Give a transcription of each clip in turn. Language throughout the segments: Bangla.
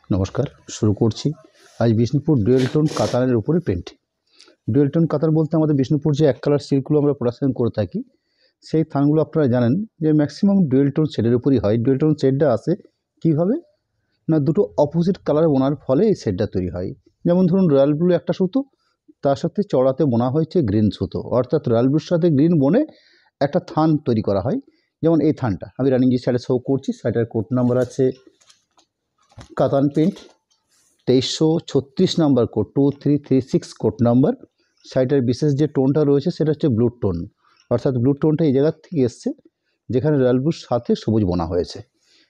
নমস্কার, শুরু করছি আজ বিষ্ণুপুর ডুয়েল টোন কাতানের উপরে পেন্ট। ডুয়েল টোন কাতান বলতে আমাদের বিষ্ণুপুর যে এক কালার সিল্কগুলো আমরা প্রোডাকশন করে থাকি, সেই থানগুলো আপনারা জানেন যে ম্যাক্সিমাম ডুয়েল টোন শেডের উপরই হয়। ডুয়েল টোন শেডটা আসে কীভাবে না, দুটো অপোজিট কালার বোনার ফলে এই শেডটা তৈরি হয়। যেমন ধরুন রয়্যাল ব্লু একটা সুতো, তার সাথে চড়াতে বোনা হয়েছে গ্রিন সুতো, অর্থাৎ রয়্যাল ব্লুর সাথে গ্রিন বনে একটা থান তৈরি করা হয়। যেমন এই থানটা আমি রানিং যে সাইডে শো করছি, সাইডের কোড নাম্বার আছে katan paint 2336 number code 2336 code number. সাইডের বিশেষ যে টোনটা রয়েছে সেটা হচ্ছে ব্লু টোন, অর্থাৎ ব্লু টোনটা এই জায়গার থেকে এসছে যেখানে রয়্যাল ব্লুর সাথে সবুজ বোনা হয়েছে।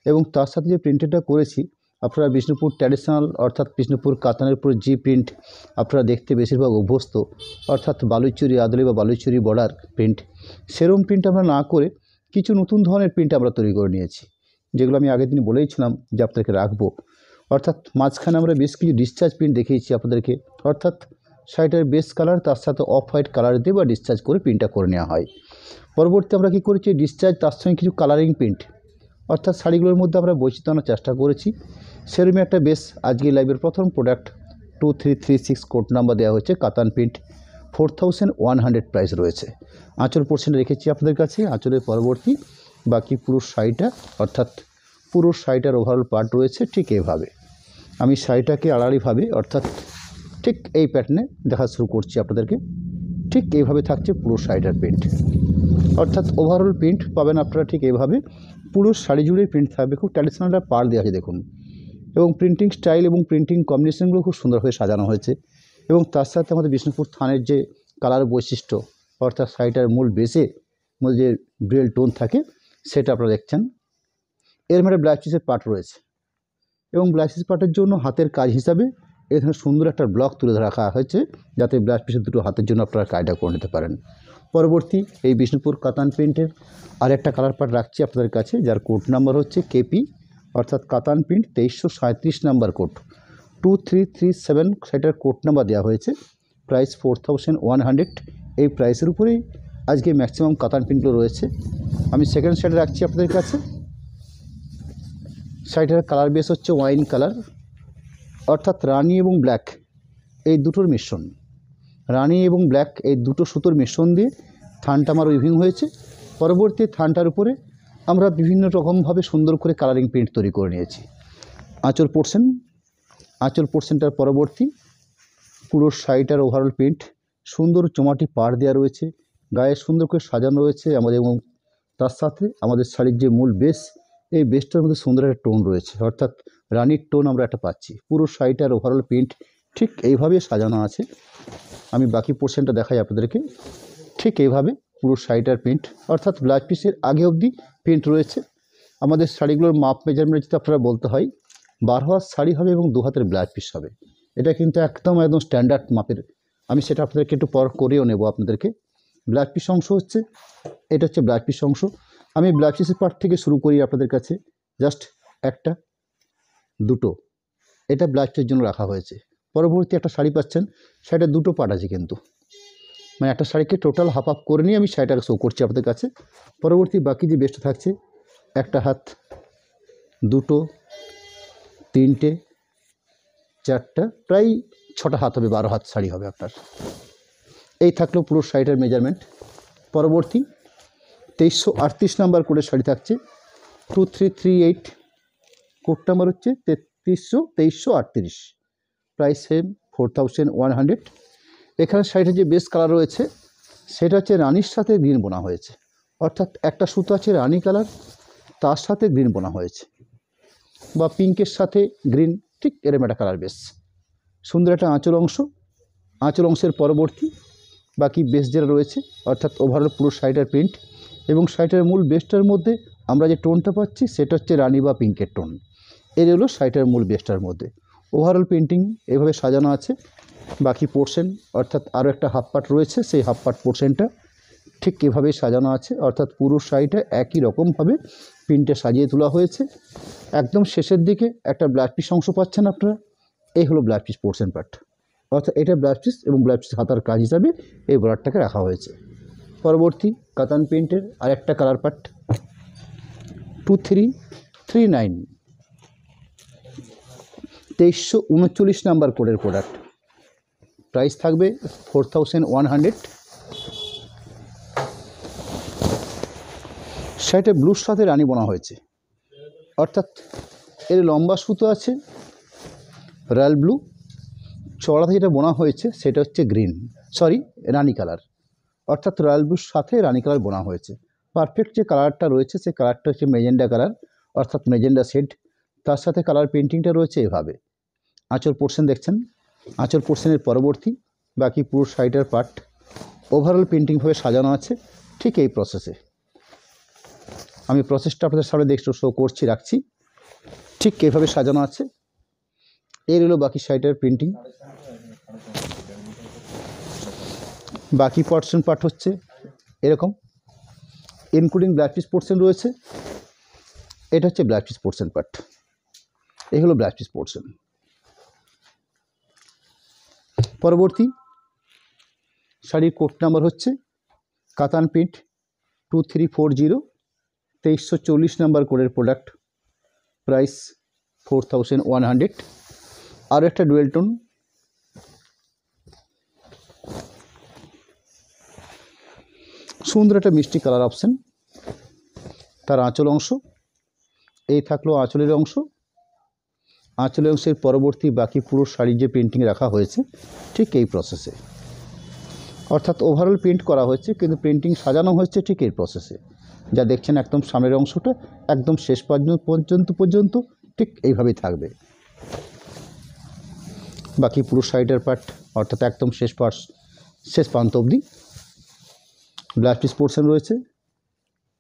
এবং তার সাথে যে প্রিন্টেডটা করেছি আপনারা বিষ্ণুপুর ট্র্যাডিশনাল অর্থাৎ বিষ্ণুপুর কাতানের উপর যে প্রিন্ট আপনারা দেখতে বেশিরভাগ অভ্যস্ত, অর্থাৎ বালুচুরি আদলি বা বালুচুরি বর্ডার প্রিন্ট, সেরকম প্রিন্ট আমরা না করে কিছু নতুন ধরনের প্রিন্ট আমরা তৈরি করে নিয়েছি, যেগুলো আমি আগের দিন বলেইছিলাম যে আপনাদেরকে রাখবো। অর্থাৎ মাঝখানে আমরা বেশ কিছু ডিসচার্জ প্রিন্ট দেখিয়েছি আপনাদেরকে, অর্থাৎ শাড়িটার বেস কালার তার সাথে অফ হোয়াইট কালার দিয়ে বা ডিসচার্জ করে প্রিন্টটা করে নেওয়া হয়। পরবর্তী আমরা কী করেছি, ডিসচার্জ তার সঙ্গে কিছু কালারিং প্রিন্ট, অর্থাৎ শাড়িগুলোর মধ্যে আমরা বৈচিত্র্য আনার চেষ্টা করেছি। সেরকমই একটা বেশ আজকে লাইভের প্রথম প্রোডাক্ট 2336 কোড নাম্বার দেওয়া হয়েছে কাতান প্রিন্ট, 4100 প্রাইস রয়েছে। আঁচল পোর্শন রেখেছি আপনাদের কাছে। আঁচলের পরবর্তী বাকি পুরো শাড়িটা অর্থাৎ পুরো শাড়িটার ওভারঅল পার্ট রয়েছে ঠিক এইভাবে। আমি শাড়িটাকে আড়াআড়িভাবে অর্থাৎ ঠিক এই প্যাটার্নে দেখা শুরু করছি আপনাদেরকে। ঠিক এইভাবে থাকছে পুরো শাড়িটার প্রিন্ট, অর্থাৎ ওভারঅল প্রিন্ট পাবেন আপনারা ঠিক এইভাবে। পুরো শাড়ি জুড়ে প্রিন্ট থাকবে, খুব ট্র্যাডিশনাল একটা পার্ট দেওয়া আছে দেখুন, এবং প্রিন্টিং স্টাইল এবং প্রিন্টিং কম্বিনেশনগুলো খুব সুন্দরভাবে সাজানো হয়েছে। এবং তার সাথে আমাদের বিষ্ণুপুর থানের যে কালার বৈশিষ্ট্য, অর্থাৎ শাড়িটার মূল বেসে মূল যে ডুয়েল টোন থাকে সেটা আপনারা দেখছেন। এর মধ্যে ব্লাউজ পিসের পার্ট রয়েছে এবং ব্লাউজ পিস পার্টের জন্য হাতের কাজ হিসাবে এখানে সুন্দর একটা ব্লক তুলে রাখা হয়েছে, যাতে ব্লাউজ পিসের দুটো হাতের জন্য আপনারা কাজটা করে নিতে পারেন। পরবর্তী এই বিষ্ণুপুর কাতান প্রিন্টের আরেকটা কালার পার্ট রাখছি আপনাদের কাছে, যার কোড নাম্বার হচ্ছে কেপি, অর্থাৎ কাতান প্রিন্ট 2337 নাম্বার কোড 2337, সেটার কোড নাম্বার দেওয়া হয়েছে। প্রাইস 4100। এই প্রাইসের উপরেই আজকে ম্যাক্সিমাম কাতান প্রিন্টগুলো রয়েছে। আমি সেকেন্ড সাইডে রাখছি আপনাদের কাছে। শাড়িটার কালার বেস হচ্ছে ওয়াইন কালার, অর্থাৎ রানি এবং ব্ল্যাক এই দুটোর মিশ্রণ। রানি এবং ব্ল্যাক এই দুটো সুতোর মিশ্রণ দিয়ে থানটা আমার উইভিং হয়েছে। পরবর্তী থানটার উপরে আমরা বিভিন্ন রকমভাবে সুন্দর করে কালারিং প্রিন্ট তৈরি করে নিয়েছি। আঁচল পোর্শনটার পরবর্তী পুরো শাড়িটার ওভারঅল প্রিন্ট সুন্দর চমাটি পাড় দেওয়া রয়েছে, গায়ে সুন্দর করে সাজানো রয়েছে আমাদের, এবং তার সাথে আমাদের শাড়ির যে মূল বেস, এই বেসটার মধ্যে সুন্দর একটা টোন রয়েছে, অর্থাৎ রানির টোন আমরা একটা পাচ্ছি। পুরো শাড়িটার ওভারঅল প্রিন্ট ঠিক এইভাবে সাজানো আছে। আমি বাকি পোর্শনটা দেখাই আপনাদেরকে। ঠিক এইভাবে পুরো শাড়িটার প্রিন্ট, অর্থাৎ ব্লাউজ পিসের আগে অবধি প্রিন্ট রয়েছে। আমাদের শাড়িগুলোর মাপ মেজারমেন্ট যদি আপনারা বলতে হয় 12 হাত শাড়ি হবে এবং 2 হাতের ব্লাউজ পিস হবে। এটা কিন্তু একদম স্ট্যান্ডার্ড মাপের। আমি সেটা আপনাদেরকে একটু পর করেও নেব আপনাদেরকে। ব্লাউজ পিস অংশ হচ্ছে, এটা হচ্ছে ব্লাউজ পিস অংশ। আমি ব্লাউজ পিসের পার্ট থেকে শুরু করি আপনাদের কাছে। জাস্ট একটা দুটো এটা ব্লাউজ পিসের জন্য রাখা হয়েছে। পরবর্তী একটা শাড়ি পাচ্ছেন, শাড়িটা দুটো পার্ট আছে কিন্তু, মানে একটা শাড়িকে টোটাল হাফ আপ করে নিয়ে আমি শাড়িটাকে শো করছি আপনাদের কাছে। পরবর্তী বাকি যে বেস্টটা থাকছে, একটা হাত, দুটো, তিনটে, চারটা, প্রায় 6টা হাত হবে, 12 হাত শাড়ি হবে আপনার। এই থাকলো পুরো শাড়িটার মেজারমেন্ট। পরবর্তী 2338 নাম্বার কোডের শাড়ি থাকছে 2338, কোড নাম্বার হচ্ছে 2338, প্রাইস সেম 4100। এখানে শাড়িটার যে বেস কালার রয়েছে সেটা হচ্ছে রানির সাথে গ্রিন বোনা হয়েছে, অর্থাৎ একটা সুতো আছে রানি কালার, তার সাথে গ্রিন বোনা হয়েছে, বা পিঙ্কের সাথে গ্রিন, ঠিক এরকম একটা কালার বেস। সুন্দর একটা আঁচল অংশ। আঁচল অংশের পরবর্তী বাকি বেস যেটা রয়েছে, অর্থাৎ ওভারঅল পুরো শাড়িটার প্রিন্ট এবং শাড়িটার মূল বেসটার মধ্যে আমরা যে টোনটা পাচ্ছি সেটা হচ্ছে রানি বা পিঙ্কের টোন। এর হলো শাড়িটার মূল বেসটার মধ্যে ওভারঅল প্রিন্টিং এভাবে সাজানো আছে। বাকি পোর্শন অর্থাৎ আরও একটা হাফ পার্ট রয়েছে, সেই হাফ পার্ট পোর্শনটা ঠিক এভাবেই সাজানো আছে, অর্থাৎ পুরো শাড়িটা একই রকমভাবে প্রিন্টে সাজিয়ে তোলা হয়েছে। একদম শেষের দিকে একটা ব্লাউজ পিস অংশ পাচ্ছেন আপনারা, এই হলো ব্লাউজ পিস পোর্শন পার্ট, অর্থাৎ এটা ব্লাউজ পিস এবং ব্লাউজ পিস হাতার কাজ হিসাবে এই বর্ডারটাকে রাখা হয়েছে। পরবর্তী কাতান প্রিন্টের আরেকটা কালার পার্ট 2339, 2339 নাম্বার কোডের প্রোডাক্ট, প্রাইস থাকবে 4100। শাড়িটা ব্লুর সাথে রানী বোনা হয়েছে, অর্থাৎ এর লম্বা সুতো আছে রয়্যাল ব্লু, চড়াতে যেটা বোনা হয়েছে সেটা হচ্ছে রানী কালার, অর্থাৎ রয়্যাল ব্লুর সাথে রানী কালার বোনা হয়েছে। পারফেক্ট যে কালারটা রয়েছে সেই কালারটা হচ্ছে মেজেন্ডা কালার, অর্থাৎ মেজেন্ডা শেড, তার সাথে কালার পেন্টিংটা রয়েছে এভাবে। আঁচল পোর্শন দেখছেন, আঁচল পোর্শনের পরবর্তী বাকি পুরো শাড়িটার পার্ট ওভারঅল পেন্টিংভাবে সাজানো আছে ঠিক এই প্রসেসে। আমি প্রসেসটা আপনাদের সামনে শো করছি, রাখছি, ঠিক এইভাবে সাজানো আছে। এর হলো বাকি শাড়িটার প্রিন্টিং। বাকি পোর্শন পার্ট হচ্ছে এরকম, ইনক্লুডিং ব্লাউজ পিস পোর্শন রয়েছে। এটা হচ্ছে ব্লাউজ পিস পোর্শন পার্ট, এই হলো ব্লাউজ পিস পোর্শন। পরবর্তী শাড়ির কোড নাম্বার হচ্ছে কাতান প্রিন্ট 2340, 2340 নাম্বার কোডের প্রোডাক্ট, প্রাইস 4100। আর একটা ডুয়েল টোন, সুন্দর একটা মিষ্টি কালার অপশন। তার আঁচল অংশ, এই থাকলো আঁচলের অংশ। আঁচলের অংশের পরবর্তী বাকি পুরো শাড়ির যে প্রিন্টিং রাখা হয়েছে ঠিক এই প্রসেসে, অর্থাৎ ওভারঅল প্রিন্ট করা হয়েছে কিন্তু প্রিন্টিং সাজানো হয়েছে ঠিক এই প্রসেসে। যা দেখছেন একদম সামনের অংশটা একদম শেষ পর্যন্ত ঠিক এইভাবেই থাকবে। বাকি পুরো শাড়িটার পার্ট অর্থাৎ একদম শেষ প্রান্ত অবধি ব্লাউজ পিস পোর্শন রয়েছে।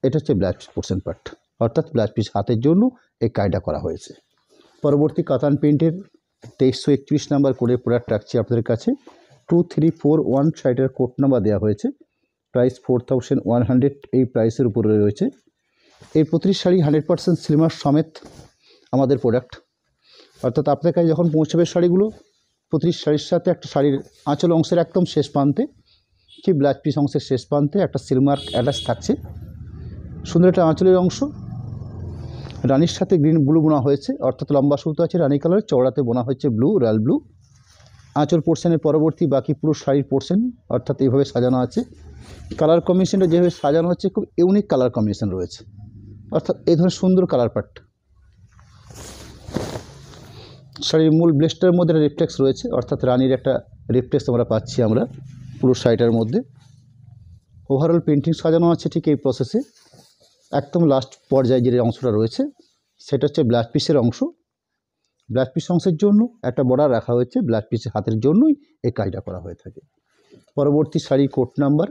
এটা হচ্ছে ব্লাউজ পিস পোর্শন পার্ট, অর্থাৎ ব্লাউজ পিস হাতের জন্য এই কাজটা করা হয়েছে। পরবর্তী কাতান প্রিন্টের 2331 নাম্বার কোডের প্রোডাক্ট রাখছি আপনাদের কাছে। 2341 শাড়িটার কোড নাম্বার দেওয়া হয়েছে, প্রাইস 4100। এই প্রাইসের উপরে রয়েছে। এই প্রতিটি শাড়ি 100% সিলমার সমেত আমাদের প্রোডাক্ট, অর্থাৎ আপনার কাছে যখন পৌঁছবে শাড়িগুলো প্রতিটি শাড়ির সাথে একটা শাড়ির আঁচল অংশের একদম শেষ প্রান্তে কি ব্লাউজ পিস অংশের শেষ প্রান্তে একটা সিলমার্ক অ্যাটাচ থাকছে। সুন্দর একটা আঁচলের অংশ, রানির সাথে গ্রিন ব্লু বোনা হয়েছে, অর্থাৎ লম্বা সুতো আছে রানি কালার, চওড়াতে বোনা হয়েছে ব্লু, রয়্যাল ব্লু। আঁচল পোর্শনের পরবর্তী বাকি পুরো শাড়ির পোর্শন অর্থাৎ এইভাবে সাজানো আছে। কালার কম্বিনেশনটা যেভাবে সাজানো হচ্ছে খুব ইউনিক কালার কম্বিনেশন রয়েছে, অর্থাৎ এই ধরনের সুন্দর কালার পার্ট। শাড়ির মূল ব্লেসটার মধ্যে একটা রিফ্লেক্স রয়েছে, অর্থাৎ রানির একটা রিফ্লেক্স আমরা পাচ্ছি আমরা পুরো শাড়িটার মধ্যে। ওভারঅল পেন্টিং সাজানো আছে ঠিক এই প্রসেসে। একদম লাস্ট পর্যায়ে যে অংশটা রয়েছে সেটা হচ্ছে ব্লাউজ পিসের অংশ। ব্লাউজ পিস অংশের জন্য একটা বর্ডার রাখা হয়েছে, ব্লাউজ পিসের হাতের জন্যই এই কাজটা করা হয়ে থাকে। পরবর্তী sari code number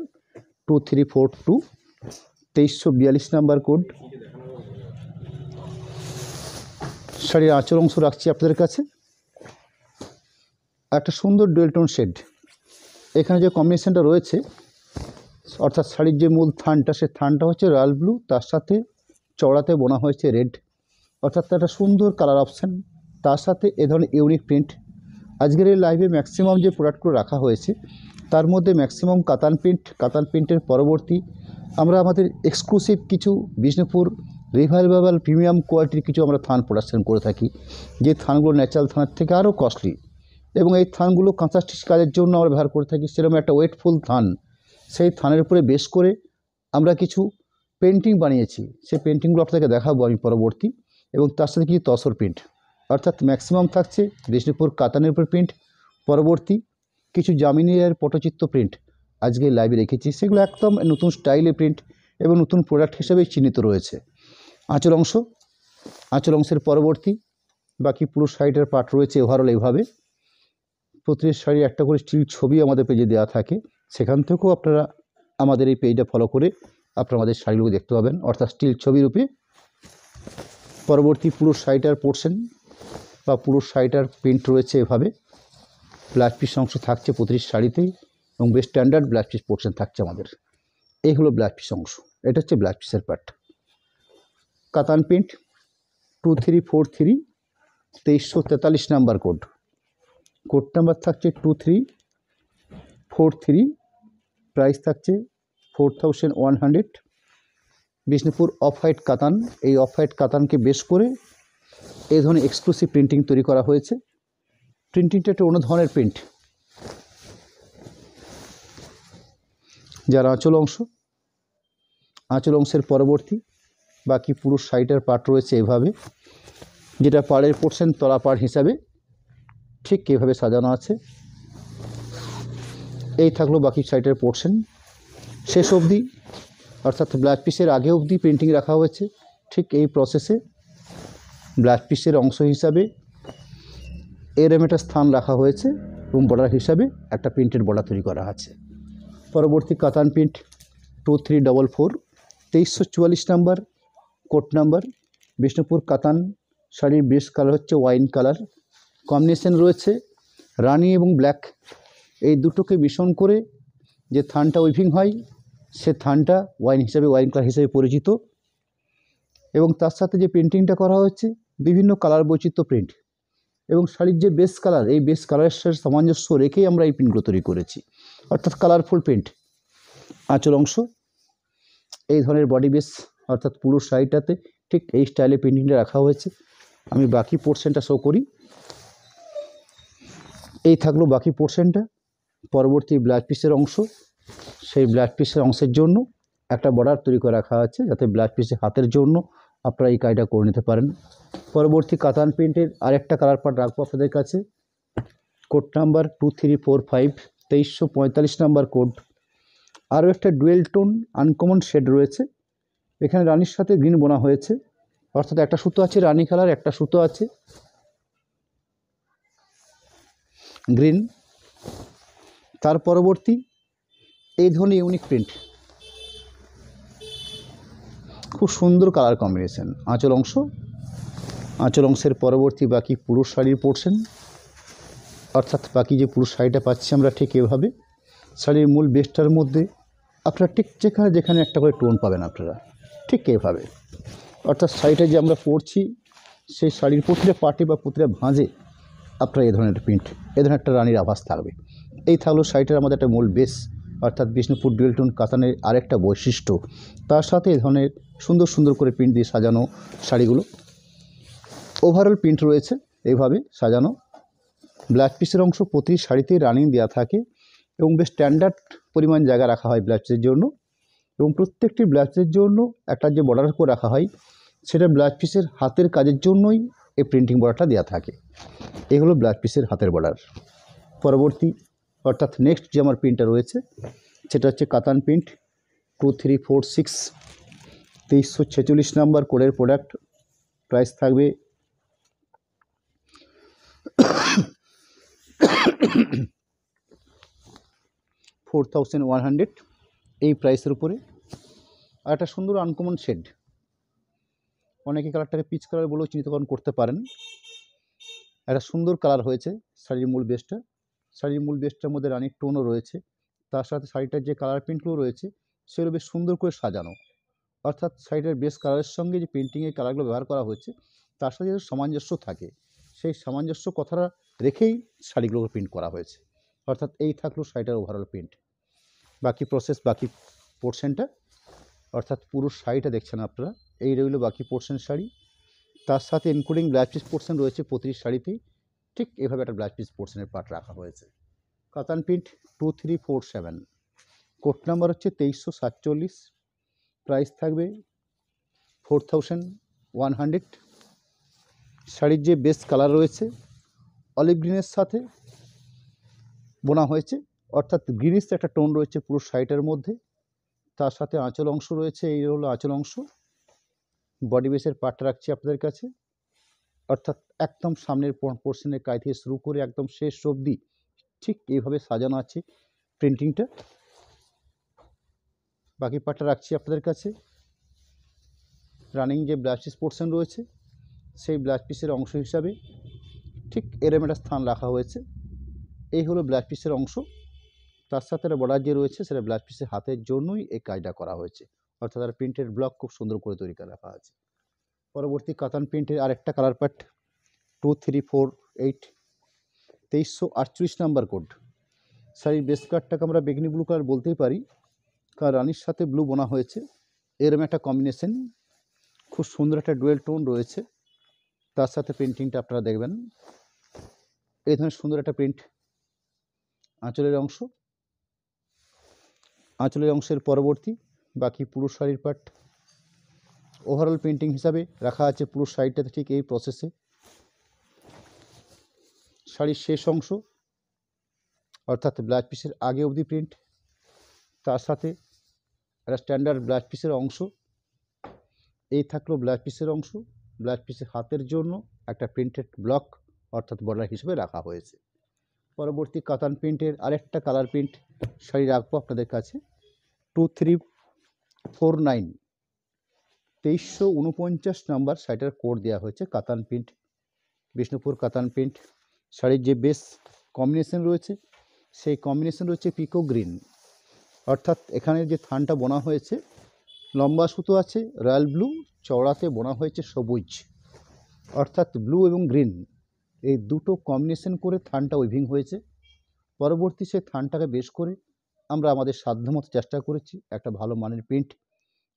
2342, 2342 number code. শাড়ির আঁচল অংশ রাখছি আপনাদের কাছে, একটা সুন্দর ডুয়েল টোন শেড। এখানে যে কম্বিনেশনটা রয়েছে অর্থাৎ শাড়ির যে মূল থানটা সে থানটা হচ্ছে রয়্যাল ব্লু, তার সাথে চওড়াতে বোনা হয়েছে রেড, অর্থাৎ একটা সুন্দর কালার অপশান, তার সাথে এ ধরনের ইউনিক প্রিন্ট। আজকের এই লাইভে ম্যাক্সিমাম যে প্রোডাক্টগুলো রাখা হয়েছে তার মধ্যে ম্যাক্সিমাম কাতান প্রিন্টের পরবর্তী আমরা আমাদের এক্সক্লুসিভ কিছু বিষ্ণুপুর রিভাইভেবল প্রিমিয়াম কোয়ালিটির কিছু আমরা থান প্রোডাকশন করে থাকি, যে থানগুলো ন্যাচারাল থানের থেকে আরও কস্টলি, এবং এই থানগুলো কাঁচা স্টিচ কাজের জন্য আমরা ব্যবহার করে থাকি। সেরকম একটা ওয়েটফুল থান, সেই থানের উপরে বেশ করে আমরা কিছু পেন্টিং বানিয়েছি, সেই পেন্টিংগুলো আপনাদেরকে দেখাবো আমি পরবর্তী। এবং তার সাথে কিছু তসর প্রিন্ট, অর্থাৎ ম্যাক্সিমাম থাকছে বিষ্ণুপুর কাতানের উপর প্রিন্ট, পরবর্তী কিছু জামিনের পটচিত্র প্রিন্ট আজকে লাইভে রেখেছি, সেগুলো একদম নতুন স্টাইলে প্রিন্ট এবং নতুন প্রোডাক্ট হিসেবেই চিহ্নিত রয়েছে। আঁচল অংশের পরবর্তী বাকি পুরো শাড়িটার পার্ট রয়েছে ওভারঅল এইভাবে। প্রতিটি শাড়ি একটা করে স্টিল ছবি আমাদের পেজে দেওয়া থাকে, সেখান থেকেও আপনারা আমাদের এই পেজটা ফলো করে আপনারা আমাদের শাড়িগুলো দেখতে পাবেন, অর্থাৎ স্টিল ছবি রূপে। পরবর্তী পুরো শাড়িটার পোর্শন বা পুরো শাড়িটার প্রিন্ট রয়েছে এভাবে। ব্লাউজ পিস অংশ থাকছে প্রতিটি শাড়িতেই এবং বেশ স্ট্যান্ডার্ড ব্লাউজ পিস পোর্শন থাকছে আমাদের। এই হলো ব্লাউজ পিস অংশ, এটা হচ্ছে ব্লাউজ পিসের পার্ট। কাতান প্রিন্ট 2343, 2343 নাম্বার কোড নাম্বার থাকছে 2343, প্রাইস থাকছে 4100। বিষ্ণুপুর অফ হোয়াইট কাতান, এই অফ হোয়াইট কাতানকে বেশ করে এই ধরনের এক্সক্লুসিভ প্রিন্টিং তৈরি করা হয়েছে। প্রিন্টিংটা একটা অন্য ধরনের প্রিন্ট। যার আঁচল অংশের পরবর্তী বাকি পুরো সাইডের পার্ট রয়েছে এভাবে, যেটা পাড়ের পোর্শন তলা পাড় হিসাবে ঠিক এভাবে সাজানো আছে। এই থাকলো বাকি সাইডের পোর্শন। শেষ অবধি অর্থাৎ ব্লাউজ পিসের আগে অবধি প্রিন্টিং রাখা হয়েছে। ঠিক এই প্রসেসে ব্লাউজ পিসের অংশ হিসাবে এরম একটা স্থান রাখা হয়েছে এবং বর্ডার হিসাবে একটা প্রিন্টেড বর্ডার তৈরি করা আছে। পরবর্তী কাতান print 2344, 2344 number code number. Bishnupur কাতান শাড়ির বেস কালার হচ্ছে ওয়াইন কালার, কম্বিনেশন রয়েছে রানি এবং ব্ল্যাক, এই দুটোকে মিশ্রণ করে যে থানটা উইভিং হয় সে থানটা ওয়াইন কালার হিসেবে পরিচিত। এবং তার সাথে যে প্রিন্টিংটা করা হচ্ছে বিভিন্ন কালার বৈচিত্র্য প্রিন্ট, এবং শাড়ির যে বেস কালার, এই বেস কালারের সাথে সামঞ্জস্য রেখেই আমরা এই প্রিন্টগুলো তৈরি করেছি, অর্থাৎ কালারফুল প্রিন্ট। আঁচল অংশ এই ধরনের বডি বেস, অর্থাৎ পুরো শাড়িটাতে ঠিক এই স্টাইলে প্রিন্টিংটা রাখা হয়েছে। আমি বাকি পোর্শনটা শো করি। এই থাকলো বাকি পোর্শনটা। পরবর্তী ব্লাউজ পিসের অংশ, সেই ব্লাউজ পিসের অংশের জন্য একটা বর্ডার তৈরি করে রাখা আছে, যাতে ব্লাউজ পিসের হাতের জন্য আপনারা এই কাজটা করে নিতে পারেন। পরবর্তী কাতান প্রিন্টের আরেকটা কালার পার্ট রাখবো আপনাদের কাছে, কোড নাম্বার 2345, 2345 নাম্বার কোড। আরও একটা ডুয়েল টোন আনকমন শেড রয়েছে, এখানে রানির সাথে গ্রিন বোনা হয়েছে, অর্থাৎ একটা সুতো আছে রানি কালার, একটা সুতো আছে গ্রিন। তার পরবর্তী এই ধরনের ইউনিক প্রিন্ট, খুব সুন্দর কালার কম্বিনেশন। আঁচল অংশের পরবর্তী বাকি পুরো শাড়ির পোর্শন, অর্থাৎ বাকি যে পুরো শাড়িটা পাচ্ছি আমরা ঠিক এভাবে। শাড়ির মূল বেসটার মধ্যে আপনারা ঠিক যেখানে একটা করে টোন পাবেন আপনারা ঠিক এভাবে, অর্থাৎ শাড়িটা যে আমরা পরছি সেই শাড়ির প্রতিটা পার্টে বা প্রতিটা ভাঁজে আপনারা এই ধরনের প্রিন্ট, এই ধরনের একটা রানীর আভাস থাকবে। এই থাকলো শাড়িটার আমাদের একটা মূল বেস, অর্থাৎ বিষ্ণুপুর ডুয়েল টোন কাতানের আরেকটা বৈশিষ্ট্য। তার সাথে এই ধরনের সুন্দর সুন্দর করে প্রিন্ট দিয়ে সাজানো শাড়িগুলো। ওভারঅল প্রিন্ট রয়েছে এইভাবে সাজানো। ব্লাউজ পিসের অংশ প্রতি শাড়িতেই রানিং দেওয়া থাকে এবং বেশ স্ট্যান্ডার্ড পরিমাণ জায়গা রাখা হয় ব্লাউজ পিসের জন্য, এবং প্রত্যেকটি ব্লাউজ পিসের জন্য একটা যে বর্ডার করে রাখা হয় সেটা ব্লাউজ পিসের হাতের কাজের জন্যই এই প্রিন্টিং বর্ডারটা দেওয়া থাকে। এগুলো ব্লাউজ পিসের হাতের বর্ডার। পরবর্তী অর্থাৎ নেক্সট যে আমার প্রিন্টটা রয়েছে সেটা হচ্ছে কাতান প্রিন্ট 2346, 2346 নাম্বার কোডের প্রোডাক্ট। প্রাইস থাকবে 4100 এই প্রাইসের উপরে। আর একটা সুন্দর আনকমন শেড, অনেকে কালারটাকে পিচ কালার বলেও চিহ্নিতকরণ করতে পারেন। একটা সুন্দর কালার হয়েছে শাড়ির মূল বেসটা। শাড়ির মূল বেসটার মধ্যে রানির টোনও রয়েছে, তার সাথে শাড়িটার যে কালার প্রিন্টগুলো রয়েছে সেগুলো বেশ সুন্দর করে সাজানো, অর্থাৎ শাড়িটার বেস কালারের সঙ্গে যে প্রিন্টিংয়ের কালারগুলো ব্যবহার করা হয়েছে তার সাথে যে সামঞ্জস্য থাকে, সেই সামঞ্জস্য কথাটা রেখেই শাড়িগুলোকে প্রিন্ট করা হয়েছে। অর্থাৎ এই থাকলো শাড়িটার ওভারঅল প্রিন্ট। বাকি প্রসেস, বাকি পোর্শনটা, অর্থাৎ পুরো শাড়িটা দেখছেন আপনারা, এই রইল বাকি পোর্শন শাড়ি। তার সাথে ইনক্লুডিং ব্লাউজ পিস পোর্শন রয়েছে প্রতিটি শাড়িতেই, ঠিক এভাবে একটা ব্লাউজ পিস পোর্শনের পার্ট রাখা হয়েছে। কাতান প্রিন্ট 2347, কোড নাম্বার হচ্ছে 2347, প্রাইস থাকবে 4100। শাড়ির যে বেস কালার রয়েছে অলিভ গ্রিনের সাথে বোনা হয়েছে, অর্থাৎ গ্রিনিশ একটা টোন রয়েছে পুরো শাড়িটার মধ্যে। তার সাথে আঁচল অংশ রয়েছে, এই হলো আঁচল অংশ। বডি বেসের পার্টটা রাখছি আপনাদের কাছে, অর্থাৎ একদম সামনের পোর্শনের কাজ থেকে শুরু করে একদম শেষ অবধি ঠিক এইভাবে সাজানো আছে প্রিন্টিংটা। বাকি পার্টটা রাখছি আপনাদের কাছে। রানিং যে ব্লাউজ পিস পোর্শন রয়েছে সেই ব্লাউজ পিসের অংশ হিসাবে ঠিক এরম একটা স্থান রাখা হয়েছে। এই হলো ব্লাউজ পিসের অংশ। তার সাথে একটা বর্ডার যে রয়েছে সেটা ব্লাউজ পিসের হাতের জন্যই এই কাজটা করা হয়েছে, অর্থাৎ তার প্রিন্টের ব্লক খুব সুন্দর করে তৈরি করে রাখা আছে। পরবর্তী কাতান প্রিন্টের আরেকটা কালার পার্ট 2348, 2348 নাম্বার কোড। শাড়ির বেস কালারটাকে আমরা বেগনি ব্লু কালার বলতেই পারি, কারণ রানির সাথে ব্লু বোনা হয়েছে, এরম একটা কম্বিনেশন। খুব সুন্দর একটা ডুয়েল টোন রয়েছে, তার সাথে প্রিন্টিংটা আপনারা দেখবেন। এই ধরনের সুন্দর একটা প্রিন্ট আঁচলের অংশ। আঁচলের অংশের পরবর্তী বাকি পুরো শাড়ির পার্ট ওভারঅল প্রিন্টিং হিসাবে রাখা আছে পুরো শাড়িটাতে ঠিক এই প্রসেসে। শাড়ির শেষ অংশ অর্থাৎ ব্লাউজ পিসের আগে অবধি প্রিন্ট, তার সাথে একটা স্ট্যান্ডার্ড ব্লাউজ পিসের অংশ। এই থাকলো ব্লাউজ পিসের অংশ। ব্লাউজ পিসের হাতের জন্য একটা প্রিন্টেড ব্লক অর্থাৎ বর্ডার হিসেবে রাখা হয়েছে। পরবর্তী কাতান প্রিন্টের আরেকটা কালার প্রিন্ট শাড়ি রাখবো আপনাদের কাছে। 2349 2349 নাম্বার শাড়িটার কোড দেওয়া হয়েছে। কাতান প্রিন্ট, বিষ্ণুপুর কাতান প্রিন্ট। শাড়ির যে বেস কম্বিনেশন রয়েছে সেই কম্বিনেশন রয়েছে পিকো গ্রিন, অর্থাৎ এখানে যে থানটা বোনা হয়েছে লম্বা সুতো আছে রয়্যাল ব্লু, চওড়াতে বোনা হয়েছে সবুজ, অর্থাৎ ব্লু এবং গ্রিন এই দুটো কম্বিনেশন করে থানটা উইভিং হয়েছে। পরবর্তী সেই থানটাকে বেশ করে আমরা আমাদের সাধ্যমতো চেষ্টা করেছি একটা ভালো মানের প্রিন্ট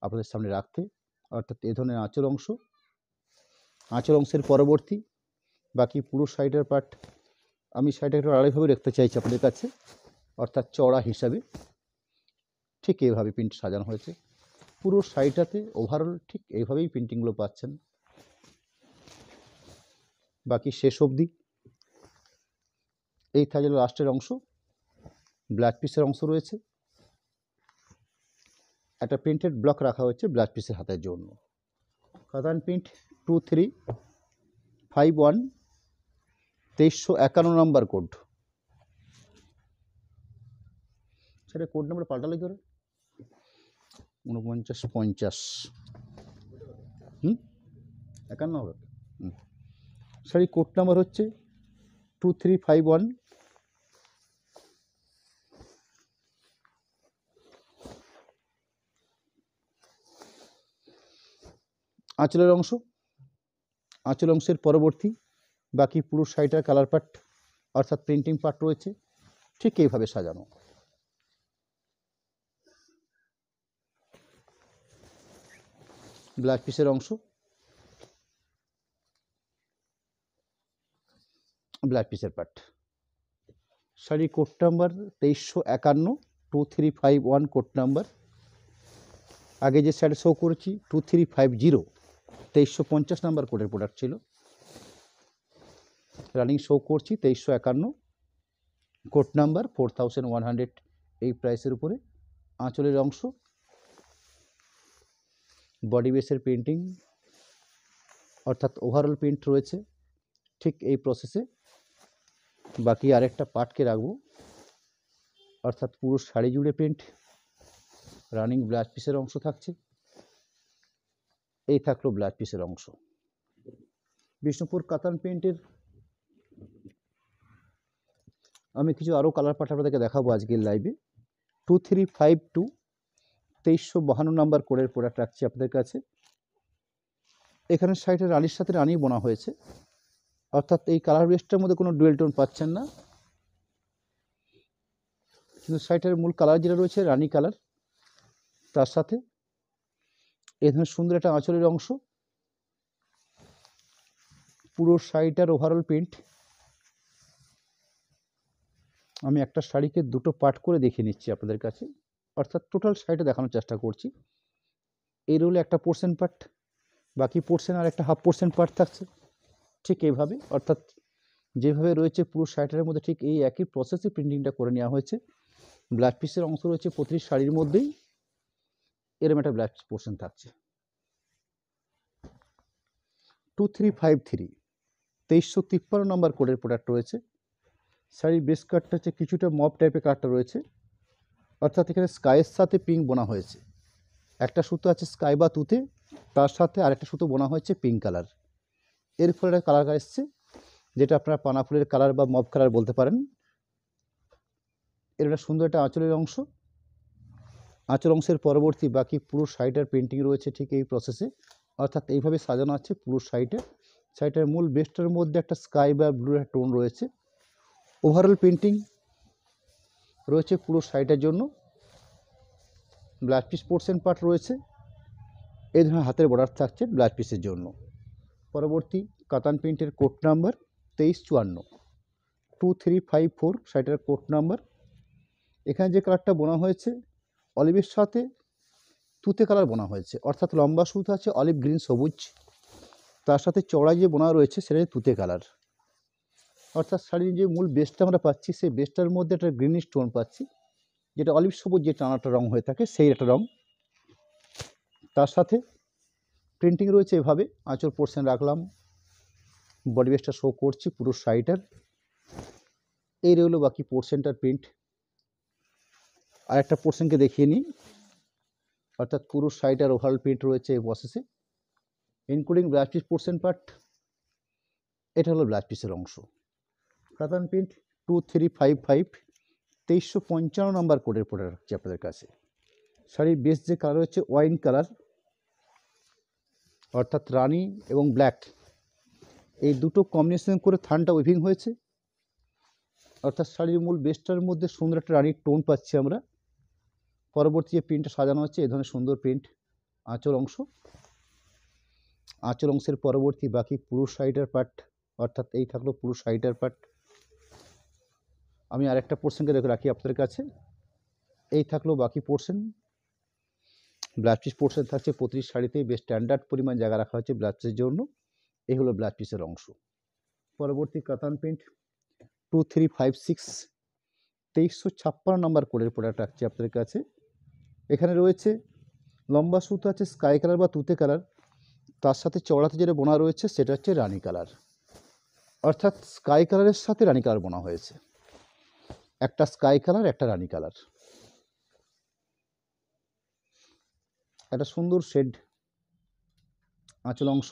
আপনাদের সামনে রাখতে, অর্থাৎ এই ধরনের আঁচল অংশ। আঁচল অংশের পরবর্তী বাকি পুরো শাড়িটার পার্ট আমি শাড়িটা একটু আড়াইভাবে রাখতে চাইছি আপনাদের কাছে, অর্থাৎ চওড়া হিসাবে। ঠিক এইভাবে প্রিন্ট সাজানো হয়েছে পুরো শাড়িটাতে। ওভারঅল ঠিক এইভাবেই প্রিন্টিংগুলো পাচ্ছেন বাকি শেষ অবধি। এই থাকলে লাস্টের অংশ, ব্লাউজ পিসের অংশ রয়েছে, একটা প্রিন্টেড ব্লক রাখা হয়েছে ব্লাউজ পিসের হাতের জন্য। কাতান প্রিন্ট 2351 2351 নাম্বার কোড। সেটা কোড নাম্বার পাল্টালে কি করে? 4950 51 হবে। শাড়ি কোড নাম্বার হচ্ছে 2351। আঁচলের অংশ, আঁচল অংশের পরবর্তী বাকি পুরো শাড়িটার কালার পার্ট অর্থাৎ প্রিন্টিং পার্ট রয়েছে ঠিক এইভাবে সাজানো। ব্লাউজ পিসের অংশ, ব্লাউজ পিসের পার্ট। শাড়ির কোড নাম্বার 2351 2351 কোড নাম্বার। আগে যে শাড়ি শো করেছি 2350 2350 নাম্বার কোডের প্রোডাক্ট ছিল। রানিং শো করছি 2351 কোড নাম্বার 4100 এই প্রাইসের উপরে। আঁচলের অংশ, বডি বেসের প্রিন্টিং অর্থাৎ ওভারঅল প্রিন্ট রয়েছে ঠিক এই প্রসেসে। বাকি আরেকটা পার্টকে রাখবো অর্থাৎ পুরো শাড়ি জুড়ে প্রিন্ট। রানিং ব্লাউজ পিসের অংশ থাকছে। এই থাকলো ব্লাউজ পিসের অংশ। বিষ্ণুপুর কাতান প্রিন্টের আমি কিছু আরও কালার পার্ট আপনাদেরকে দেখাবো আজকের লাইভে। 2352 2352 নাম্বার কোডের প্রোডাক্ট রাখছি আপনাদের কাছে। এখানে শাড়িটা রানির সাথে রানি বোনা হয়েছে, অর্থাৎ এই কালার বেসটার মধ্যে কোনো ডুয়েল টোন পাচ্ছেন না, কিন্তু শাড়িটার মূল কালার যেটা রয়েছে রানি কালার, তার সাথে এই ধরনের সুন্দর একটা আঁচলের অংশ। পুরো শাড়িটার ওভারঅল প্রিন্ট আমি একটা শাড়িকে দুটো পার্ট করে দেখিয়ে নিচ্ছি আপনাদের কাছে, অর্থাৎ টোটাল শাড়িটা দেখানোর চেষ্টা করছি। এই রোলে একটা পোর্শন পার্ট, বাকি পোর্শন আর একটা হাফ পোর্শন পার্ট থাকছে ঠিক এইভাবে, অর্থাৎ যেভাবে রয়েছে পুরো শাড়িটার মধ্যে ঠিক এই একই প্রসেসে প্রিন্টিংটা করে নেওয়া হয়েছে। ব্লাউজ পিসের অংশ রয়েছে প্রতিটি শাড়ির মধ্যেই, এরকম একটা ব্লাউজ পোর্শন থাকছে। 2353 2353 নম্বর কোডের প্রোডাক্ট রয়েছে। শাড়ির বেস কাটটা হচ্ছে কিছুটা মপ টাইপের কাটটা রয়েছে, অর্থাৎ এখানে স্কাইয়ের সাথে পিঙ্ক বোনা হয়েছে। একটা সুতো আছে স্কাই বা তুতে, তার সাথে আরেকটা সুতো বোনা হয়েছে পিঙ্ক কালার। এর ফলে একটা কালার এসছে যেটা আপনারা পানা ফুলের কালার বা মপ কালার বলতে পারেন। এর একটা সুন্দর একটা আঁচলের অংশ। আঁচল অংশের পরবর্তী বাকি পুরো শাড়িটার প্রিন্টিং রয়েছে ঠিক এই প্রসেসে, অর্থাৎ এইভাবে সাজানো আছে পুরো শাড়িটা। শাড়িটার মূল বেস্টের মধ্যে একটা স্কাই বা ব্লু টোন রয়েছে। ওভারঅল প্রিন্টিং রয়েছে পুরো শাড়িটার জন্য। ব্লাউজ পিস পোর্শন পার্ট রয়েছে, এই ধরনের হাতের বর্ডার থাকছে ব্লাউজ পিসের জন্য। পরবর্তী কাতান প্রিন্টের কোড নাম্বার 2354 2354 শাড়িটার কোড নাম্বার। এখানে যে কালারটা বোনা হয়েছে অলিভের সাথে তুতে কালার বোনা হয়েছে, অর্থাৎ লম্বা সুতো আছে অলিভ গ্রিন সবুজ, তার সাথে চড়াই যে বোনা রয়েছে সেটা তুতে কালার। অর্থাৎ শাড়ির যে মূল বেসটা আমরা পাচ্ছি সেই বেসটার মধ্যে একটা গ্রিনিশ টোন পাচ্ছি, যেটা অলিভ সবুজ যে টানাটা রং হয়ে থাকে সেই একটা রং। তার সাথে প্রিন্টিং রয়েছে এভাবে, আঁচল পোর্শন রাখলাম, বডি বেসটা শো করছি পুরো শাড়িটার। এই রইল বাকি পোর্শনটার প্রিন্ট। আর একটা পোর্শনকে দেখিয়ে নিই, অর্থাৎ পুরো শাড়িটার ওভারঅল প্রিন্ট রয়েছে এই প্রসেসে, including blouse piece portion part. এটা হলো ব্লাউজ পিসের অংশ। কাতান প্রিন্ট 2355, 2355 নম্বর কোডের প্রোডাক্ট রাখছি আপনাদের কাছে। শাড়ির বেস যে কালার হচ্ছে ওয়াইন কালার, অর্থাৎ রানি এবং ব্ল্যাক এই দুটো কম্বিনেশন করে থানটা উইভিং হয়েছে, অর্থাৎ শাড়ির মূল বেসটার মধ্যে সুন্দর একটা রানির টোন পাচ্ছি আমরা। পরবর্তী যে প্রিন্টটা সাজানো হচ্ছে এই ধরনের সুন্দর প্রিন্ট। আঁচল অংশ, আঁচল অংশের পরবর্তী বাকি পুরো শাড়িটার পার্ট, অর্থাৎ এই থাকলো পুরো শাড়িটার পার্ট। আমি আরেকটা পোর্শনকে রাখি আপনাদের কাছে, এই থাকলো বাকি পোর্শন। ব্লাউজ পিস পোর্শন থাকছে প্রতিটি শাড়িতে, বেশ স্ট্যান্ডার্ড পরিমাণ জায়গা রাখা হচ্ছে ব্লাউজ পিসের জন্য। এই হলো ব্লাউজ পিসের অংশ। পরবর্তী কাতান প্রিন্ট 2356, 2356 নম্বর কোডের প্রোডাক্ট রাখছি আপনাদের কাছে। এখানে রয়েছে লম্বা সুতো আছে স্কাই কালার বা তুতে কালার, তার সাথে চওড়াতে যেটা বোনা রয়েছে সেটা হচ্ছে রানি কালার, অর্থাৎ স্কাই কালারের সাথে রানি কালার বোনা হয়েছে, একটা স্কাই কালার একটা রানি কালার, একটা সুন্দর শেড। আঁচল অংশ,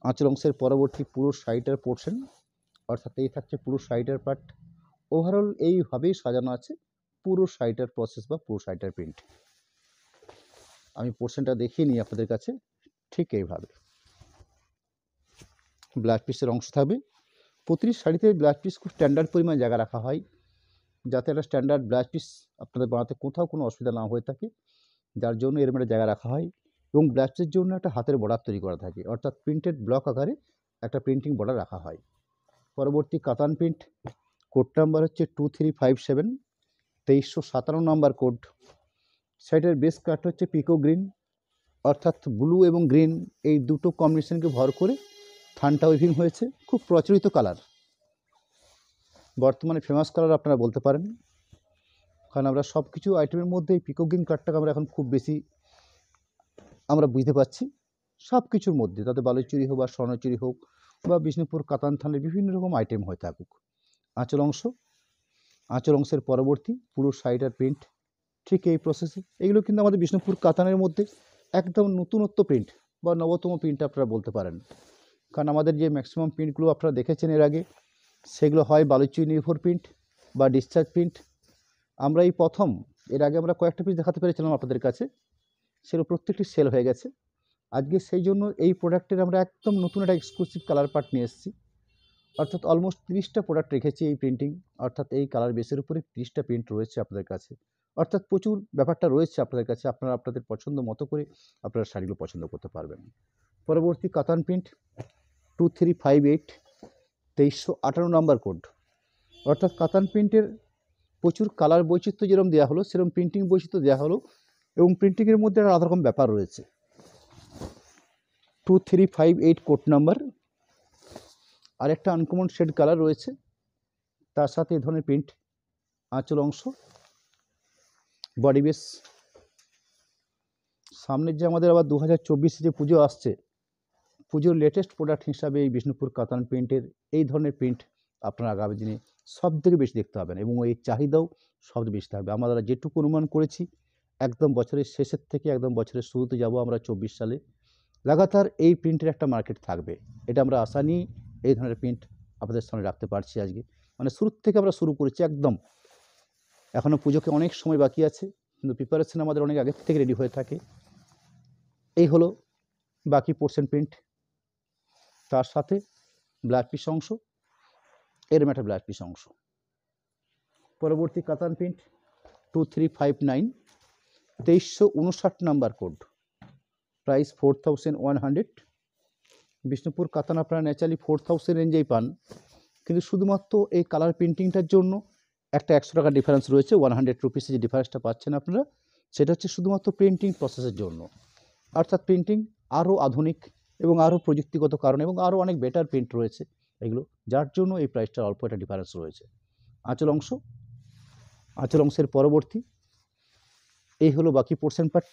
আঁচল অংশের পরবর্তী পুরো শাড়িটার পোর্শন, অর্থাৎ এই থাকছে পুরো শাড়িটার পার্ট। ওভারঅল এইভাবেই সাজানো আছে পুরো শাড়িটার প্রসেস বা পুরো শাড়িটার প্রিন্ট। আমি পোর্শনটা দেখিয়ে নিই আপনাদের কাছে, ঠিক এইভাবে ব্লাউজ পিসের অংশ থাকবে। প্রতিটি শাড়িতে ব্লাউজ পিস খুব স্ট্যান্ডার্ড পরিমাণ জায়গা রাখা হয়, যাতে একটা স্ট্যান্ডার্ড ব্লাউজ পিস আপনাদের বানাতে কোথাও কোনো অসুবিধা না হয়ে থাকে, যার জন্য এরকম একটা জায়গা রাখা হয়। এবং ব্লাউজ পিসের জন্য একটা হাতের বর্ডার তৈরি করা থাকে, অর্থাৎ প্রিন্টেড ব্লক আকারে একটা প্রিন্টিং বর্ডার রাখা হয়। পরবর্তী কাতান প্রিন্ট কোড নাম্বার হচ্ছে 2357, 2357 নম্বর কোড। শাড়িটার বেস কাট হচ্ছে পিকো গ্রিন, অর্থাৎ ব্লু এবং গ্রিন এই দুটো কম্বিনেশনকে ভর করে থানটা উইভিং হয়েছে। খুব প্রচলিত কালার, বর্তমানে ফেমাস কালার আপনারা বলতে পারেন, কারণ আমরা সব কিছু আইটেমের মধ্যে এই পিকো গ্রিন কালারটাকে আমরা এখন খুব বেশি আমরা বুঝতে পারছি। সব কিছুর মধ্যে, তাতে বালুচুরি হোক বা স্বর্ণচুরি হোক বা বিষ্ণুপুর কাতান থানের বিভিন্ন রকম আইটেম হয়ে থাকুক। আঁচল অংশ, আঁচল অংশের পরবর্তী পুরো শাড়িটার প্রিন্ট ঠিক এই প্রসেসে। এগুলো কিন্তু আমাদের বিষ্ণুপুর কাতানের মধ্যে একদম নতুনত্ব প্রিন্ট বা নবতম প্রিন্ট আপনারা বলতে পারেন, কারণ আমাদের যে ম্যাক্সিমাম প্রিন্টগুলো আপনারা দেখেছেন এর আগে সেগুলো হয় বালুচুরি নির্ভর প্রিন্ট বা ডিসচার্জ প্রিন্ট। আমরা এই প্রথম, এর আগে আমরা কয়েকটা পিস দেখাতে পেরেছিলাম আপনাদের কাছে, সেগুলো প্রত্যেকটি সেল হয়ে গেছে। আজকে সেই জন্য এই প্রোডাক্টের আমরা একদম নতুন একটা এক্সক্লুসিভ কালার পার্ট নিয়ে এসেছি, অর্থাৎ অলমোস্ট 30টা প্রোডাক্ট রেখেছি এই প্রিন্টিং, অর্থাৎ এই কালার বেসের উপরে 30টা প্রিন্ট রয়েছে আপনাদের কাছে, অর্থাৎ প্রচুর ব্যাপারটা রয়েছে আপনাদের কাছে। আপনারা আপনাদের পছন্দ মতো করে আপনারা শাড়িগুলো পছন্দ করতে পারবেন। পরবর্তী কাতান প্রিন্ট 2358, 2358 নম্বর কোড, অর্থাৎ কাতান প্রিন্টের প্রচুর কালার বৈচিত্র্য যেরকম দেওয়া হলো সেরকম প্রিন্টিং বৈচিত্র্য দেওয়া হলো, এবং প্রিন্টিংয়ের মধ্যে একটা আলাদা রকম ব্যাপার রয়েছে। 2358 কোড নাম্বার, আর একটা আনকমন শেড কালার রয়েছে, তার সাথে এই ধরনের প্রিন্ট। আঁচল অংশ, বডি বেস। সামনের যে আমাদের আবার 2024 যে পুজো আসছে, পুজোর লেটেস্ট প্রোডাক্ট হিসাবে এই বিষ্ণুপুর কাতান প্রিন্টের এই ধরনের প্রিন্ট আপনারা আগামী দিনে সব থেকে বেশি দেখতে পাবেন, এবং এই চাহিদাও সবচেয়ে বেশি থাকবে। আমরা যেটুকু অনুমান করেছি একদম বছরের শেষের থেকে একদম বছরের শুরুতে যাব আমরা 24 সালে, লাগাতার এই প্রিন্টের একটা মার্কেট থাকবে। এটা আমরা আশা নিয়ে এই ধরনের প্রিন্ট আপনাদের সামনে রাখতে পারছি আজকে, মানে শুরুর থেকে আমরা শুরু করেছি একদম। এখনও পুজোকে অনেক সময় বাকি আছে, কিন্তু প্রিপারেশন আমাদের অনেক আগের থেকে রেডি হয়ে থাকে। এই হলো বাকি পোর্শন প্রিন্ট, তার সাথে ব্লাউজ পিস অংশ, এরম একটা ব্লাউজ পিস অংশ। পরবর্তী কাতান print 2359, 2359 number code, price 4100, Bishnupur কাতান আপনারা ন্যাচারালি 4000 রেঞ্জেই পান, কিন্তু শুধুমাত্র এই কালার প্রিন্টিংটার জন্য একটা 100 টাকা ডিফারেন্স রয়েছে। 100 রুপিসে যে ডিফারেন্সটা পাচ্ছেন আপনারা, সেটা হচ্ছে শুধুমাত্র প্রিন্টিং প্রসেসের জন্য। অর্থাৎ প্রিন্টিং আরও আধুনিক এবং আরও প্রযুক্তিগত কারণে এবং আরও অনেক বেটার প্রিন্ট রয়েছে এগুলো, যার জন্য এই প্রাইসটার অল্প একটা ডিফারেন্স রয়েছে। আঁচল অংশের পরবর্তী এই হলো বাকি পোর্শন পার্ট,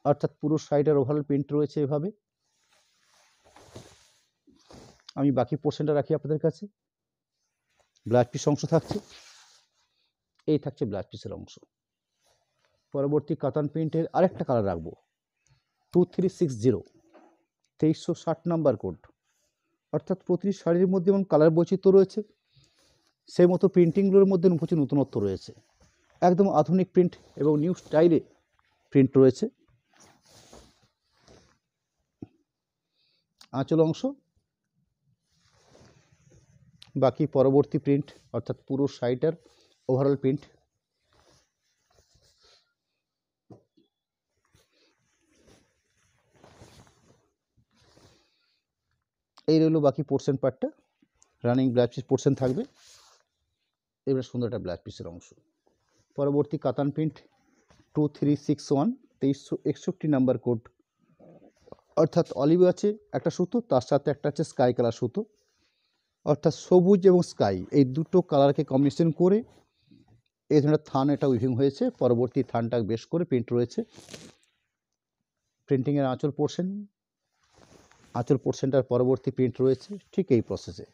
অর্থাৎ পুরো সাইডের ওভারঅল প্রিন্ট রয়েছে এভাবে। আমি বাকি পোর্শনটা রাখি আপনাদের কাছে। ব্লাউজ পিস অংশ থাকছে, এই থাকছে ব্লাউজ পিসের অংশ। পরবর্তী কাতান প্রিন্টের আরেকটা কালার রাখবো, 2360, 2360 নাম্বার কোড। অর্থাৎ প্রতিটি শাড়ির মধ্যে যেমন কালার বৈচিত্র্য রয়েছে, সেই মতো প্রিন্টিংগুলোর মধ্যে প্রচুর নতুনত্ব রয়েছে। একদম আধুনিক প্রিন্ট এবং নিউ স্টাইলে প্রিন্ট রয়েছে। আঁচল অংশ, বাকি পরবর্তী প্রিন্ট, অর্থাৎ পুরো শাড়িটার ওভারঅল প্রিন্ট। এই রইল বাকি পোর্শন পার্টটা, রানিং ব্লাউজ পিস পোর্শন থাকবে। এবার সুন্দর একটা ব্লাউজ পিসের অংশ। পরবর্তী কাতান প্রিন্ট 2361, 2361 নাম্বার কোড। অর্থাৎ অলিভ আছে একটা সুতো, তার সাথে একটা আছে স্কাই কালার সুতো, অর্থাৎ সবুজ এবং স্কাই এই দুটো কালারকে কম্বিনেশন করে এই ধরনের থান এটা উইভিং হয়েছে। পরবর্তী থানটা বেশ করে প্রিন্ট রয়েছে। প্রিন্টিংয়ের আঁচল পোর্শনটার পরবর্তী প্রিন্ট রয়েছে ঠিক এই প্রসেসে।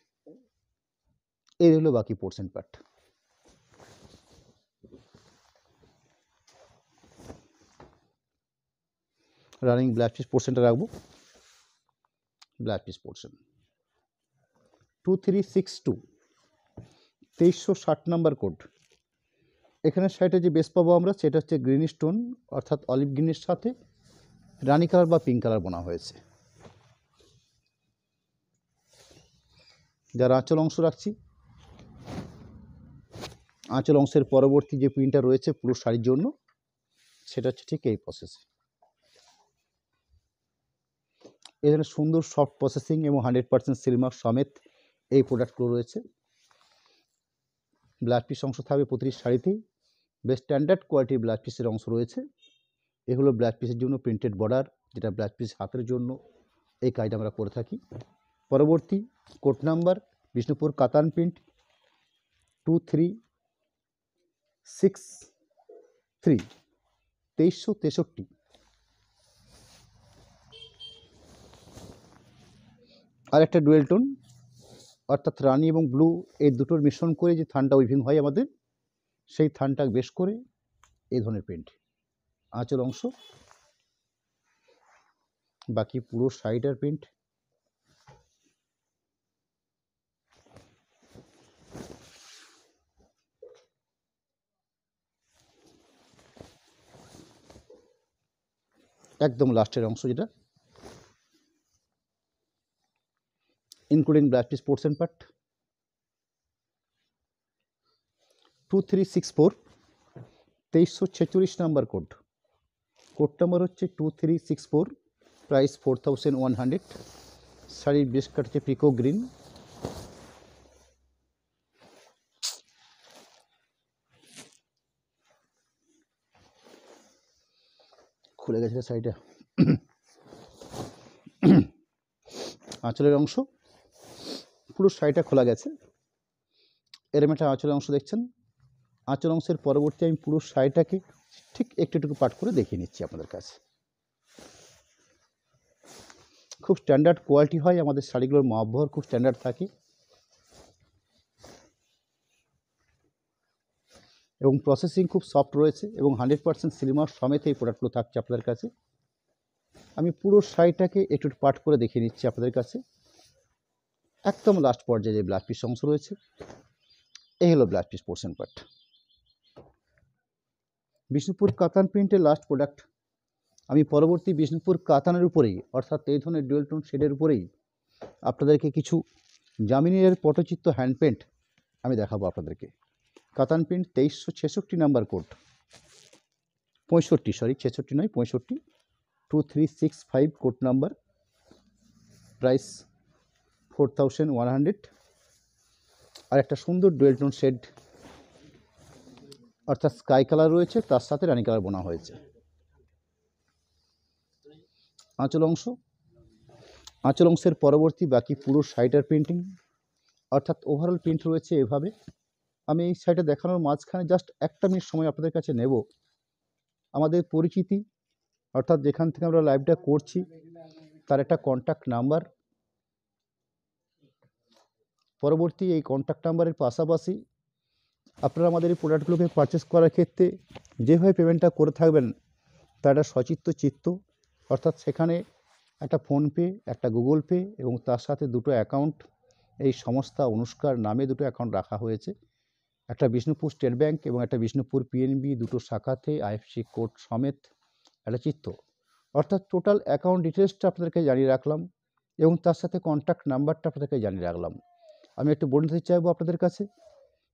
এই হলো বাকি portion part. Running blouse piece পোর্শনটা রাখবো। Blouse piece portion 2362, 2360 number code. এখানে সাইডে যে বেস পাবো আমরা, সেটা হচ্ছে গ্রিন স্টোন, অর্থাৎ অলিভ গ্রিনের সাথে রানি কালার বা পিঙ্ক কালার বোনা হয়েছে। যার আঁচল অংশ রাখছি, আঁচল অংশের পরবর্তী যে প্রিন্টটা রয়েছে পুরো শাড়ির জন্য, সেটা হচ্ছে ঠিক এই প্রসেসে। এখানে সুন্দর সফট প্রসেসিং এবং 100% সিলমার্ক সমেত এই প্রোডাক্টগুলো রয়েছে। ব্লাউজ পিস অংশ থাকবে প্রতিটি শাড়িতেই, বেশ স্ট্যান্ডার্ড কোয়ালিটির ব্লাউজ পিসের অংশ রয়েছে। এগুলো ব্লাউজ পিসের জন্য প্রিন্টেড বর্ডার, যেটা ব্লাউজ পিস হাতের জন্য এই কাজটা আমরা করে থাকি। পরবর্তী কোড নাম্বার বিষ্ণুপুর কাতান প্রিন্ট 2363, 2363। আর একটা ডুয়েল টোন, অর্থাৎ রানি এবং ব্লু এই দুটোর মিশ্রণ করে যে থানটা উইভিং হয় আমাদের, সেই থানটা বেশ করে এই ধরনের প্রিন্ট। আঁচল অংশ, বাকি পুরো সাইডের প্রিন্ট। একদম লাস্টের অংশ যেটা including blouse piece portion part 2364, 2346 number code. Code number হচ্ছে 2364, প্রাইস 4100। শাড়ির বেশ কাটছে পিকো গ্রিন। খুলে গেছে শাড়িটা। আঁচলের অংশ, পুরো শাড়িটা খোলা গেছে। এরম একটা আঁচলের অংশ দেখছেন। আঁচল অংশের পরবর্তী আমি পুরো শাড়িটাকে ঠিক একটু একটু পাট করে দেখিয়ে নিচ্ছি আপনাদের কাছে। খুব স্ট্যান্ডার্ড কোয়ালিটি হয় আমাদের শাড়িগুলোর, মাপবহর খুব স্ট্যান্ডার্ড থাকে এবং প্রসেসিং খুব সফট রয়েছে এবং 100% সিলমার সমেত এই প্রোডাক্টগুলো থাকছে আপনাদের কাছে। আমি পুরো শাড়িটাকে একটু পাট করে দেখিয়ে নিচ্ছি আপনাদের কাছে। একদম লাস্ট পর্যায়ে যে ব্লাউজ পিস অংশ রয়েছে, এই হলো blouse piece portion part. Bishnupur কাতান প্রিন্টের লাস্ট প্রোডাক্ট। আমি পরবর্তী বিষ্ণুপুর কাতানের উপরেই, অর্থাৎ এই ধরনের ডুয়েল টোন শেডের উপরেই আপনাদেরকে কিছু জামিনের পটচিত্র হ্যান্ড পেন্ট আমি দেখাবো আপনাদেরকে। কাতান প্রিন্ট 2366 নাম্বার কোড, 65, 66 নয় 65, 2365 কোড নাম্বার। প্রাইস 4100। আর একটা সুন্দর ডুয়েল টোন শেড অর্থাৎ স্কাই কালার রয়েছে, তার সাথে রানি কালার বোনা হয়েছে। আঁচল অংশের পরবর্তী বাকি পুরো শাড়িটার প্রিন্টিং অর্থাৎ ওভারঅল প্রিন্ট রয়েছে এভাবে। আমি এই শাড়িটা দেখানোর মাঝখানে জাস্ট 1 মিনিট সময় আপনাদের কাছে নেব। আমাদের পরিচিতি অর্থাৎ যেখান থেকে আমরা লাইভটা করছি তার একটা কন্ট্যাক্ট নাম্বার, পরবর্তী এই কন্ট্যাক্ট নাম্বারের পাশাপাশি আপনারা আমাদের এই প্রোডাক্টগুলোকে পারচেস করার ক্ষেত্রে যেভাবে পেমেন্টটা করে থাকবেন তার একটা সচিত্র চিত্ত, অর্থাৎ সেখানে একটা ফোনপে, একটা গুগল পে এবং তার সাথে দুটো অ্যাকাউন্ট, এই সংস্থা অনুষ্কার নামে দুটো অ্যাকাউন্ট রাখা হয়েছে, একটা বিষ্ণুপুর স্টেট ব্যাংক এবং একটা বিষ্ণুপুর পিএনবি, দুটো শাখাতে আইএফসি কোড সমেত একটা চিত্র, অর্থাৎ টোটাল অ্যাকাউন্ট ডিটেলসটা আপনাদেরকে জানিয়ে রাখলাম এবং তার সাথে কন্ট্যাক্ট নাম্বারটা আপনাদেরকে জানিয়ে রাখলাম। আমি একটু বলে দিতে চাইবো আপনাদের কাছে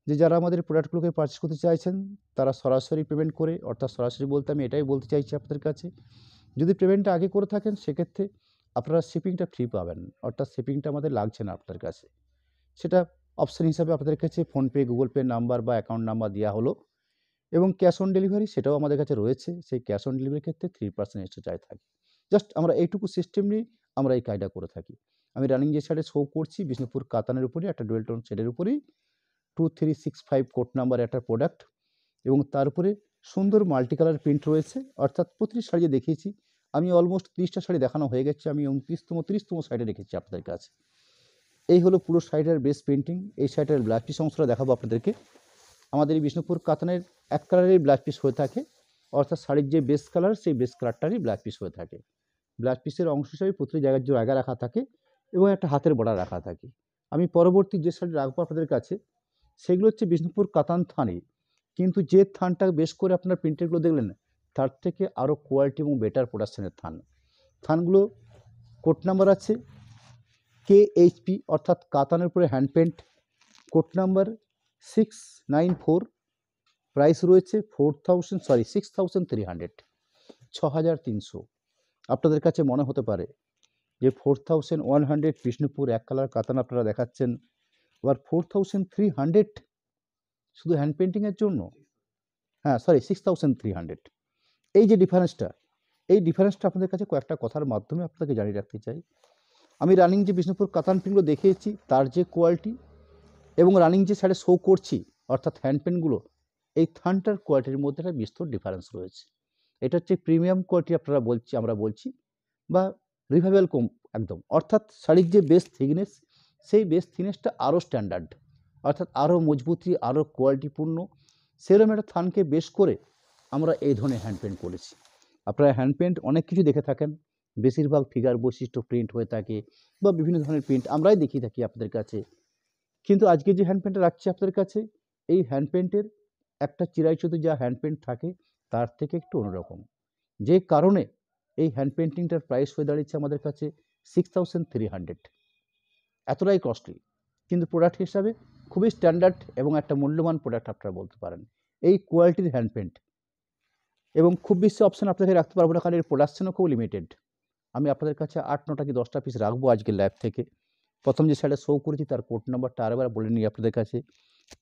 যে যারা আমাদের প্রোডাক্টগুলোকে পারচেস করতে চাইছেন তারা সরাসরি পেমেন্ট করে, অর্থাৎ সরাসরি বলতে আমি এটাই বলতে চাইছি আপনাদের কাছে, যদি পেমেন্টটা আগে করে থাকেন সেক্ষেত্রে আপনারা শিপিংটা ফ্রি পাবেন, অর্থাৎ শিপিংটা আমাদের লাগছে না আপনাদের কাছে। সেটা অপশান হিসাবে আপনাদের কাছে ফোনপে, গুগল পে নাম্বার বা অ্যাকাউন্ট নাম্বার দেওয়া হলো এবং ক্যাশ অন ডেলিভারি সেটাও আমাদের কাছে রয়েছে। সেই ক্যাশ অন ডেলিভারির ক্ষেত্রে 3% এক্সট্রা চার্জ থাকে। জাস্ট আমরা এইটুকু সিস্টেম নিয়ে আমরা এই কাজটা করে থাকি। আমি রানিং যে শাড়ি শো করছি বিষ্ণুপুর কাতানের উপরে একটা ডুয়েল টোন শেডের উপরেই 2365 কোড নাম্বার একটা প্রোডাক্ট এবং তার উপরে সুন্দর মাল্টি কালার প্রিন্ট রয়েছে, অর্থাৎ প্রতিটি শাড়ি দেখিয়েছি আমি, অলমোস্ট 30টা শাড়ি দেখানো হয়ে গেছে, আমি 29তম শাড়িটা রেখেছি আপনাদের কাছে। এই হলো পুরো শাড়িটার বেস পেন্টিং। এই শাড়িটার ব্লাউজ পিস অংশটা দেখাবো আপনাদেরকে। আমাদের এই বিষ্ণুপুর কাতানের এক কালারের ব্লাউজ পিস হয়ে থাকে, অর্থাৎ শাড়ির যে বেস কালার সেই বেস কালারটারই ব্লাউজ পিস হয়ে থাকে। ব্লাউজ পিসের অংশ হিসাবে প্রতিটি জায়গায় জায়গা রাখা থাকে এবং একটা হাতের বর্ডার রাখা থাকে। আমি পরবর্তী যে শাড়ি রাখবো আপনাদের কাছে সেগুলো হচ্ছে বিষ্ণুপুর কাতান থানে, কিন্তু যে থানটা বেশ করে আপনার প্রিন্টেরগুলো দেখলেন তার থেকে আরও কোয়ালিটি এবং বেটার প্রোডাকশনের থানগুলো কোড নাম্বার আছে KHP অর্থাৎ কাতানের উপরে hand paint, code number 694, price রয়েছে 6300, 6300। আপনাদের কাছে মনে হতে পারে যে 4100 বিষ্ণুপুর এক কালার কাতান আপনারা দেখাচ্ছেন, আবার 4300 শুধু হ্যান্ড পেন্টিংয়ের জন্য। হ্যাঁ, 6300। এই যে ডিফারেন্সটা, এই ডিফারেন্সটা আপনাদের কাছে কয়েকটা কথার মাধ্যমে আপনাকে জানিয়ে রাখতে চাই। আমি রানিং যে বিষ্ণুপুর কাতান প্রিন্টগুলো দেখিয়েছি তার যে কোয়ালিটি এবং রানিং যে শাড়ি শো করছি অর্থাৎ হ্যান্ড পেন্টগুলো, এই থানটার কোয়ালিটির মধ্যে একটা বিস্তর ডিফারেন্স রয়েছে। এটা হচ্ছে প্রিমিয়াম কোয়ালিটি আমরা বলছি বা রিভাইভেল কম একদম, অর্থাৎ শাড়ির যে বেস থিকনেস সেই বেস থিকনেসটা আরও স্ট্যান্ডার্ড, অর্থাৎ আরও মজবুতি, আরও কোয়ালিটিপূর্ণ, সেরকম একটা থানকে বেশ করে আমরা এই ধরনের হ্যান্ড পেন্ট করেছি। আপনারা হ্যান্ড পেন্ট অনেক কিছু দেখে থাকেন, বেশিরভাগ ফিগার বৈশিষ্ট্য প্রিন্ট হয়ে থাকে বা বিভিন্ন ধরনের প্রিন্ট আমরাই দেখিয়ে থাকি আপনাদের কাছে, কিন্তু আজকে যে হ্যান্ড পেন্টটা রাখছি আপনাদের কাছে এই হ্যান্ড পেন্টের একটা চিরায়ত যা হ্যান্ড পেন্ট থাকে তার থেকে একটু অন্যরকম, যে কারণে এই হ্যান্ড পেন্টিংটার প্রাইস হয়ে দাঁড়িয়েছে আমাদের কাছে 6300। এতটাই কস্টলি, কিন্তু প্রোডাক্ট হিসাবে খুবই স্ট্যান্ডার্ড এবং একটা মূল্যবান প্রোডাক্ট আপনারা বলতে পারেন। এই কোয়ালিটির হ্যান্ড পেন্ট এবং খুব বেশি অপশান আপনাকে রাখতে পারবো না, কারণ এর প্রোডাকশনও খুব লিমিটেড। আমি আপনাদের কাছে 8, 9টা কি 10টা পিস রাখবো আজকে ল্যাব থেকে। প্রথম যে শাড়িটা শো করেছি তার কোড নাম্বারটা আরেকবার বলে নিই আপনাদের কাছে,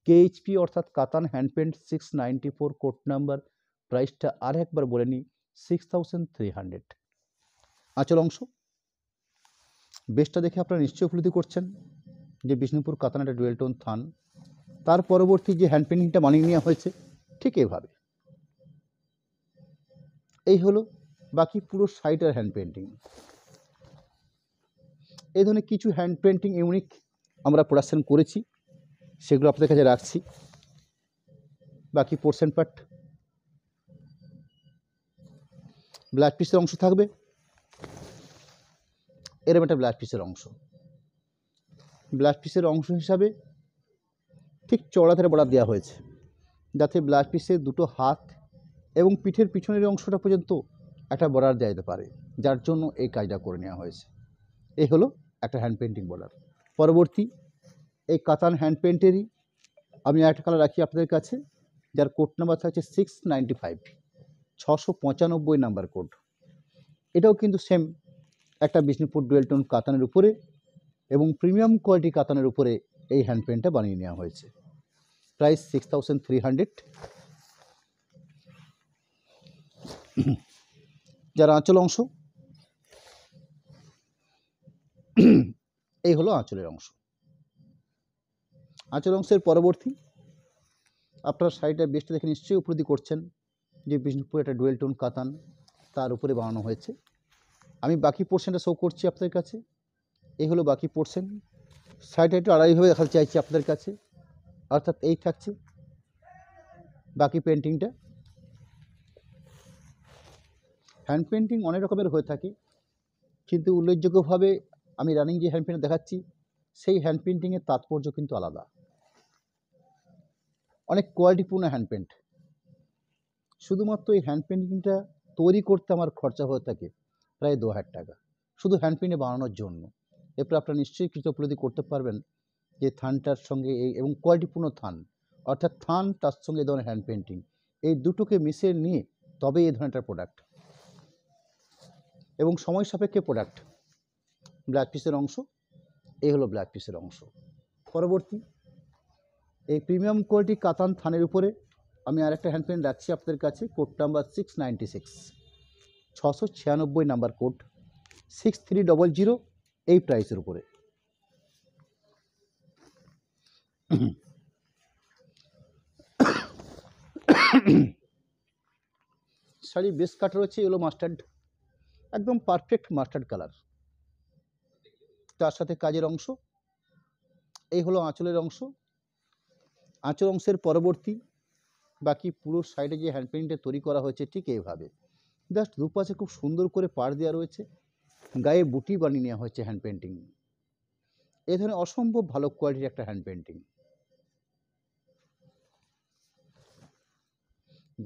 KHP অর্থাৎ কাতান হ্যান্ড পেন্ট 694 কোড নাম্বার, প্রাইসটা আরেকবার বলে নিই 6300। আঁচল অংশ বেসটা দেখে আপনারা নিশ্চয়ই উপলব্ধি করছেন যে বিষ্ণুপুর কাতান একটা ডুয়েল টোন থান, তার পরবর্তী যে হ্যান্ড পেন্টিংটা বানিয়ে নেওয়া হয়েছে ঠিক এভাবে। এই হলো বাকি পুরো শাড়িটার হ্যান্ড পেন্টিং। এই ধরনের কিছু হ্যান্ড পেন্টিং ইউনিক আমরা প্রোডাকশন করেছি, সেগুলো আপনাদের কাছে রাখছি। বাকি পোর্শন পার্ট ব্লাউজ পিসের অংশ থাকবে, এরকম একটা ব্লাউজ পিসের অংশ। ব্লাউজ পিসের অংশ হিসাবে ঠিক চওড়া ধারে বর্ডার দেওয়া হয়েছে, যাতে ব্লাউজ পিসের দুটো হাত এবং পিঠের পিছনের অংশটা পর্যন্ত একটা বর্ডার দেওয়া যেতে পারে, যার জন্য এই কাজটা করে নেওয়া হয়েছে। এই হলো একটা হ্যান্ড পেন্টিং বর্ডার। পরবর্তী এই কাতান হ্যান্ড পেন্টেরই আমি একটা কালার রাখি আপনাদের কাছে, যার কোড নাম্বার থাকছে 695, 695 নাম্বার কোড। এটাও কিন্তু সেম একটা বিষ্ণুপুর ডুয়েল টোন কাতানের উপরে এবং প্রিমিয়াম কোয়ালিটি কাতানের উপরে এই হ্যান্ড পেনটা বানিয়ে নেওয়া হয়েছে। প্রাইস 6300। যার আঁচল অংশ, এই হলো আঁচলের অংশ। আঁচল অংশের পরবর্তী আপনার শাড়িটা বেস্টটা দেখে নিশ্চয়ই উপলব্ধি করছেন যে বিষ্ণুপুর একটা ডুয়েল টোন কাতান তার উপরে বানানো হয়েছে। আমি বাকি পোর্শনটা শো করছি আপনাদের কাছে। এই হলো বাকি পোর্শন। শাড়িটা একটু আড়াইভাবে দেখাতে চাইছি আপনাদের কাছে, অর্থাৎ এই থাকছে বাকি পেন্টিংটা। হ্যান্ড পেন্টিং অনেক রকমের হয়ে থাকে, কিন্তু উল্লেখযোগ্যভাবে আমি রানিং যে হ্যান্ড পেন্টিং দেখাচ্ছি সেই হ্যান্ড পেন্টিংয়ের তাৎপর্য কিন্তু আলাদা। অনেক কোয়ালিটিপূর্ণ হ্যান্ড পেন্ট। শুধুমাত্র এই হ্যান্ড পেন্টিংটা তৈরি করতে আমার খরচা হয়ে থাকে প্রায় 2000 টাকা, শুধু হ্যান্ড পেন্টে বানানোর জন্য। এরপর আপনারা নিশ্চয়ই কিছু উপলব্ধি করতে পারবেন যে থানটার সঙ্গে এই এবং কোয়ালিটিপূর্ণ থান, অর্থাৎ থান তার সঙ্গে এই ধরনের হ্যান্ড পেন্টিং, এই দুটোকে মিশিয়ে নিয়ে তবে এই ধরনের প্রোডাক্ট এবং সময় সাপেক্ষে প্রোডাক্ট। ব্ল্যাক পিসের অংশ, এই হলো ব্ল্যাক পিসের অংশ। পরবর্তী এই প্রিমিয়াম কোয়ালিটি কাতান থানের উপরে আমি আরেকটা হ্যান্ড পেন রাখছি আপনাদের কাছে, কোড নাম্বার 696, 696 নাম্বার কোড, 6300 এই প্রাইসের উপরে। শাড়ি বেস কাট রয়েছে এলো মাস্টার্ড, একদম পারফেক্ট মাস্টার্ড কালার। তার সাথে কাজের অংশ, এই হলো আঁচলের অংশ। আঁচল অংশের পরবর্তী বাকি পুরো সাইডে যে হ্যান্ড পেন্টিংটা তৈরি করা হয়েছে ঠিক এইভাবে, জাস্ট দুপাশে খুব সুন্দর করে পাড় দেওয়া রয়েছে, গায়ে বুটি বানিয়ে নেওয়া হয়েছে হ্যান্ড পেন্টিং। এ ধরনের অসম্ভব ভালো কোয়ালিটির একটা হ্যান্ড পেন্টিং।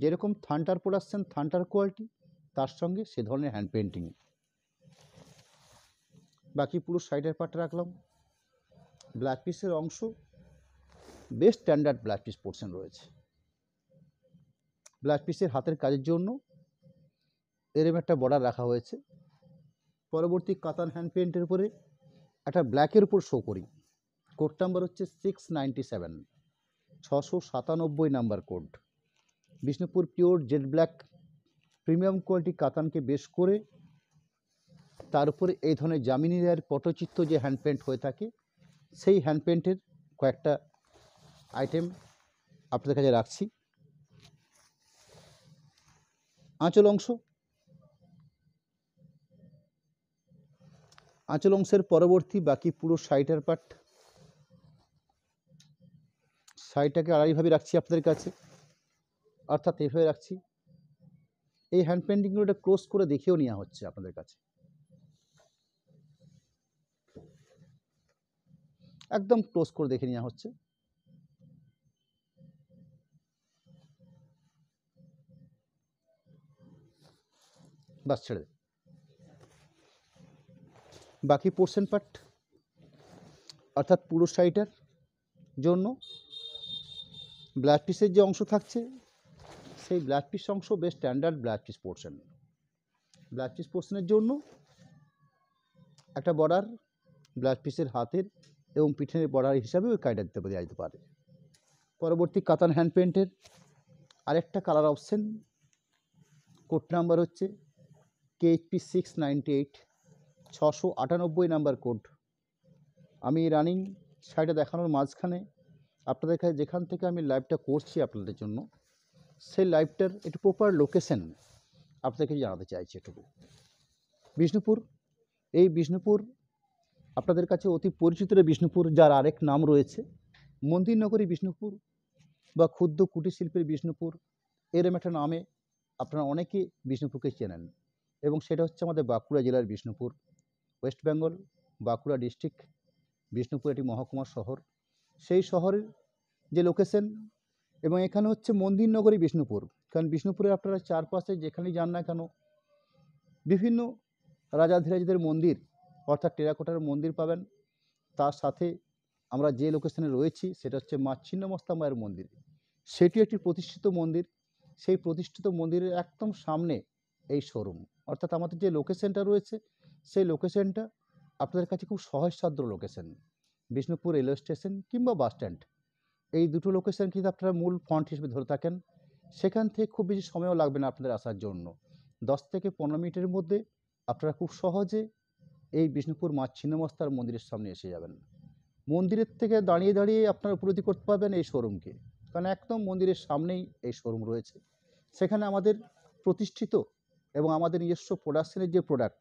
যেরকম থানটার প্রোডাকশন, থানটার কোয়ালিটি, তার সঙ্গে সে ধরনের হ্যান্ড পেন্টিং। বাকি পুরো সাইডের পার্টটা রাখলাম। ব্ল্যাক পিসের অংশ, best standard black piece portion রয়েছে। ব্ল্যাক পিসের হাতের কাজের জন্য এরম একটা বর্ডার রাখা হয়েছে। পরবর্তী কাতান হ্যান্ড পেন্টের উপরে একটা ব্ল্যাকের উপর শো করি, কোড নাম্বার হচ্ছে 697, 697 number code. Bishnupur pure jet black premium quality কাতানকে বেশ করে তার উপরে এই ধরনের জামিনী রায়ের পটচিত্র যে হ্যান্ড পেন্ট হয়ে থাকে সেই হ্যান্ড পেন্টের কয়েকটা আইটেম আপনাদের কাছে রাখছি। আঁচল অংশ, আঁচল অংশের পরবর্তী বাকি পুরো সাইডের পার্ট, সাইডটাকে আড়াইভাবে রাখছি আপনাদের কাছে, অর্থাৎ এইভাবে রাখছি। এই হ্যান্ড পেন্টিংগুলো এটা ক্লোজ করে দেখেও নেওয়া হচ্ছে আপনাদের কাছে, একদম ক্লোজ করে দেখে নেওয়া হচ্ছে। বাস ছেড়ে দে। বাকি পোর্শন পার্ট অর্থাৎ পুরো সাইডের জন্য ব্ল্যাক পিসের যে অংশ থাকছে সেই ব্ল্যাক পিস অংশ বেশ standard black piece portion. Black piece পোর্শনের জন্য একটা বর্ডার ব্ল্যাক পিসের হাতের এবং পিঠের বর্ডার হিসাবে ওই কাইটা দিতে দেওয়া যেতে পারে। পরবর্তী কাতান হ্যান্ড পেন্টের আরেকটা কালার অপশন, কোড নাম্বার হচ্ছে KHP 698, 698 নাম্বার কোড। আমি রানিং শাড়িটা দেখানোর মাঝখানে আপনাদের কাছে যেখান থেকে আমি লাইভটা করছি আপনাদের জন্য সেই লাইভটার একটু প্রপার লোকেশন আপনাদেরকে জানাতে চাইছি এটুকু। বিষ্ণুপুর, এই বিষ্ণুপুর আপনাদের কাছে অতি পরিচিত বিষ্ণুপুর, যার আরেক নাম রয়েছে মন্দিরনগরী বিষ্ণুপুর বা ক্ষুদ্র কুটির শিল্পের বিষ্ণুপুর, এরম একটা নামে আপনারা অনেকে বিষ্ণুপুরকে চেনেন। এবং সেটা হচ্ছে আমাদের বাঁকুড়া জেলার বিষ্ণুপুর, ওয়েস্ট বেঙ্গল, বাঁকুড়া ডিস্ট্রিক্ট। বিষ্ণুপুর একটি মহকুমার শহর। সেই শহরের যে লোকেশন, এবং এখানে হচ্ছে মন্দিরনগরী বিষ্ণুপুর, কারণ বিষ্ণুপুরে আপনারা চারপাশে যেখানেই যান না কেন বিভিন্ন রাজাধিরাজদের মন্দির অর্থাৎ টেরাকোটার মন্দির পাবেন। তার সাথে আমরা যে লোকেশনে রয়েছি সেটা হচ্ছে মা ছিন্নমস্তা মায়ের মন্দির, সেটি একটি প্রতিষ্ঠিত মন্দির। সেই প্রতিষ্ঠিত মন্দিরের একদম সামনে এই শোরুম, অর্থাৎ আমাদের যে লোকেশনটা রয়েছে সেই লোকেশনটা আপনাদের কাছে খুব সহজসাধ্য লোকেশন, বিষ্ণুপুর রেলওয়ে স্টেশন কিংবা বাস স্ট্যান্ড, এই দুটো লোকেশন কিন্তু আপনারা মূল পয়েন্ট হিসেবে ধরে থাকেন। সেখান থেকে খুব বেশি সময়ও লাগবে না আপনাদের আসার জন্য। 10 থেকে 15 মিনিটের মধ্যে আপনারা খুব সহজে এই বিষ্ণুপুর মা ছিন্নমস্তার মন্দিরের সামনে এসে যাবেন। মন্দিরের থেকে দাঁড়িয়ে দাঁড়িয়ে আপনারা উপলব্ধি করতে পারবেন এই শোরুমকে, কারণ একদম মন্দিরের সামনেই এই শোরুম রয়েছে। সেখানে আমাদের প্রতিষ্ঠিত এবং আমাদের নিজস্ব প্রোডাকশনের যে প্রোডাক্ট,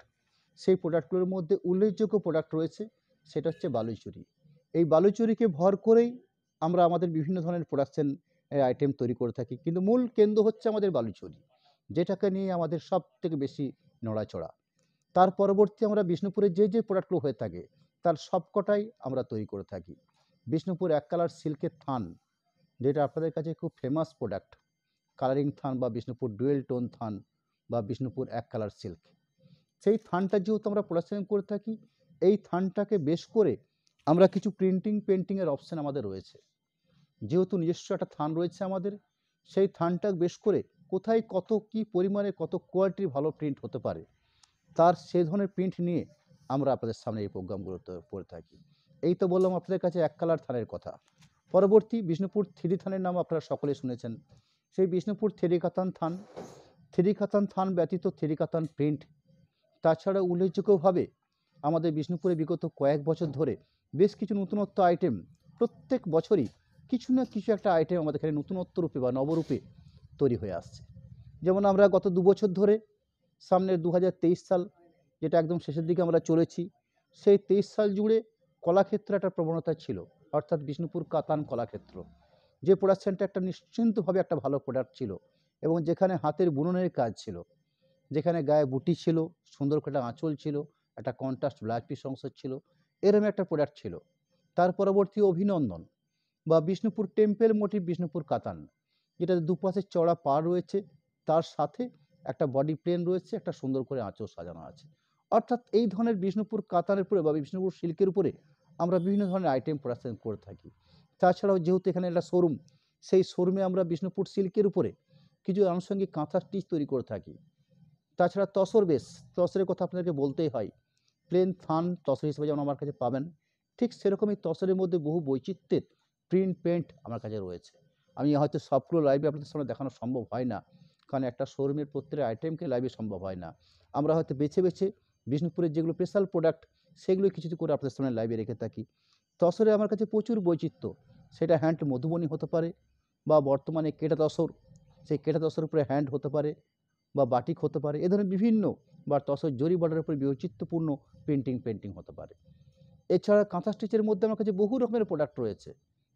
সেই প্রোডাক্টগুলোর মধ্যে উল্লেখযোগ্য প্রোডাক্ট রয়েছে, সেটা হচ্ছে বালুচুরি। এই বালুচুরিকে ভর করেই আমরা আমাদের বিভিন্ন ধরনের প্রোডাকশন আইটেম তৈরি করে থাকি, কিন্তু মূল কেন্দ্র হচ্ছে আমাদের বালুচুরি, যেটাকে নিয়ে আমাদের সব থেকে বেশি নড়াচড়া। তার পরবর্তী আমরা বিষ্ণুপুরের যে প্রোডাক্টগুলো হয়ে থাকে তার সবকটাই আমরা তৈরি করে থাকি। বিষ্ণুপুর এক কালার সিল্কের থান, যেটা আপনাদের কাছে খুব ফেমাস প্রোডাক্ট, কালারিং থান বা বিষ্ণুপুর ডুয়েল টোন থান বা বিষ্ণুপুর এক কালার সিল্ক, সেই থানটা যেহেতু আমরা প্রোডাকশন করে থাকি, এই থানটাকে বেশ করে আমরা কিছু প্রিন্টিং পেন্টিংয়ের অপশান আমাদের রয়েছে। যেহেতু নিজস্ব একটা থান রয়েছে আমাদের, সেই থানটা বেশ করে কোথায় কত কি পরিমাণে কত কোয়ালিটির ভালো প্রিন্ট হতে পারে, তার সেই ধরনের প্রিন্ট নিয়ে আমরা আপনাদের সামনে এই প্রোগ্রামগুলোতে করে থাকি। এই তো বললাম আপনাদের কাছে এক কালার থানের কথা। পরবর্তী বিষ্ণুপুর থ্রি থানের নাম আপনারা সকলে শুনেছেন। সেই বিষ্ণুপুর থ্রি কাতান থান ব্যতীত থ্রি কাতান প্রিন্ট, তাছাড়া উল্লেখযোগ্যভাবে আমাদের বিষ্ণুপুরে বিগত কয়েক বছর ধরে বেশ কিছু নতুনত্ব আইটেম, প্রত্যেক বছরই কিছু না কিছু একটা আইটেম আমাদের এখানে নতুনত্ব রূপে বা নবরূপে তৈরি হয়ে আসছে। যেমন আমরা গত 2 বছর ধরে সামনের 2023 সাল, যেটা একদম শেষের দিকে আমরা চলেছি, সেই 23 সাল জুড়ে কলাক্ষেত্রে একটা প্রবণতা ছিল, অর্থাৎ বিষ্ণুপুর কাতান কলাক্ষেত্র, যে প্রোডাকশানটা একটা নিশ্চিন্তভাবে একটা ভালো প্রোডাক্ট ছিল এবং যেখানে হাতের বুননের কাজ ছিল, যেখানে গায়ে বুটি ছিল, সুন্দর করে একটা আঁচল ছিল, একটা কন্ট্রাস্ট ব্লাউজ পিস অংশ ছিল, এরকম একটা প্রোডাক্ট ছিল। তার পরবর্তী অভিনন্দন বা বিষ্ণুপুর টেম্পেল মোটিভ বিষ্ণুপুর কাতান, যেটা দুপাশে চড়া পা রয়েছে, তার সাথে একটা বডি প্লেন রয়েছে, একটা সুন্দর করে আঁচল সাজানো আছে। অর্থাৎ এই ধরনের বিষ্ণুপুর কাতানের উপরে বা বিষ্ণুপুর সিল্কের উপরে আমরা বিভিন্ন ধরনের আইটেম প্রোডাকশন করে থাকি। তাছাড়াও যেহেতু এখানে একটা শোরুম, সেই শোরুমে আমরা বিষ্ণুপুর সিল্কের উপরে কিছু আনুষঙ্গিক কাঁথা স্টিচ তৈরি করে থাকি। তাছাড়া তসর বেশ, তসরের কথা আপনাদেরকে বলতেই হয়। প্লেন থান তসর হিসেবে যেমন আমার কাছে পাবেন, ঠিক সেরকমই তসরের মধ্যে বহু বৈচিত্র্যের প্রিন্ট পেন্ট আমার কাছে রয়েছে। আমি হয়তো সবগুলো লাইভে আপনাদের সামনে দেখানো সম্ভব হয় না, কারণ একটা শোরুমের প্রত্যেকটা আইটেমকে লাইভে সম্ভব হয় না। আমরা হয়তো বেছে বেছে বিষ্ণুপুরের যেগুলো স্পেশাল প্রোডাক্ট, সেগুলো কিছু করে আপনাদের সামনে লাইভে রেখে থাকি। তসরে আমার কাছে প্রচুর বৈচিত্র্য, সেটা হ্যান্ড মধুবনী হতে পারে বা বর্তমানে কেটা তসর, সেই কেটা তসরের উপরে হ্যান্ড হতে পারে বা বাটিক হতে পারে, এ ধরনের বিভিন্ন বা তসর জরি বর্ডারের উপরে বৈচিত্র্যপূর্ণ পেন্টিং হতে পারে। এছাড়া কাঁথা স্টিচের মধ্যে আমার কাছে বহু রকমের প্রোডাক্ট রয়েছে,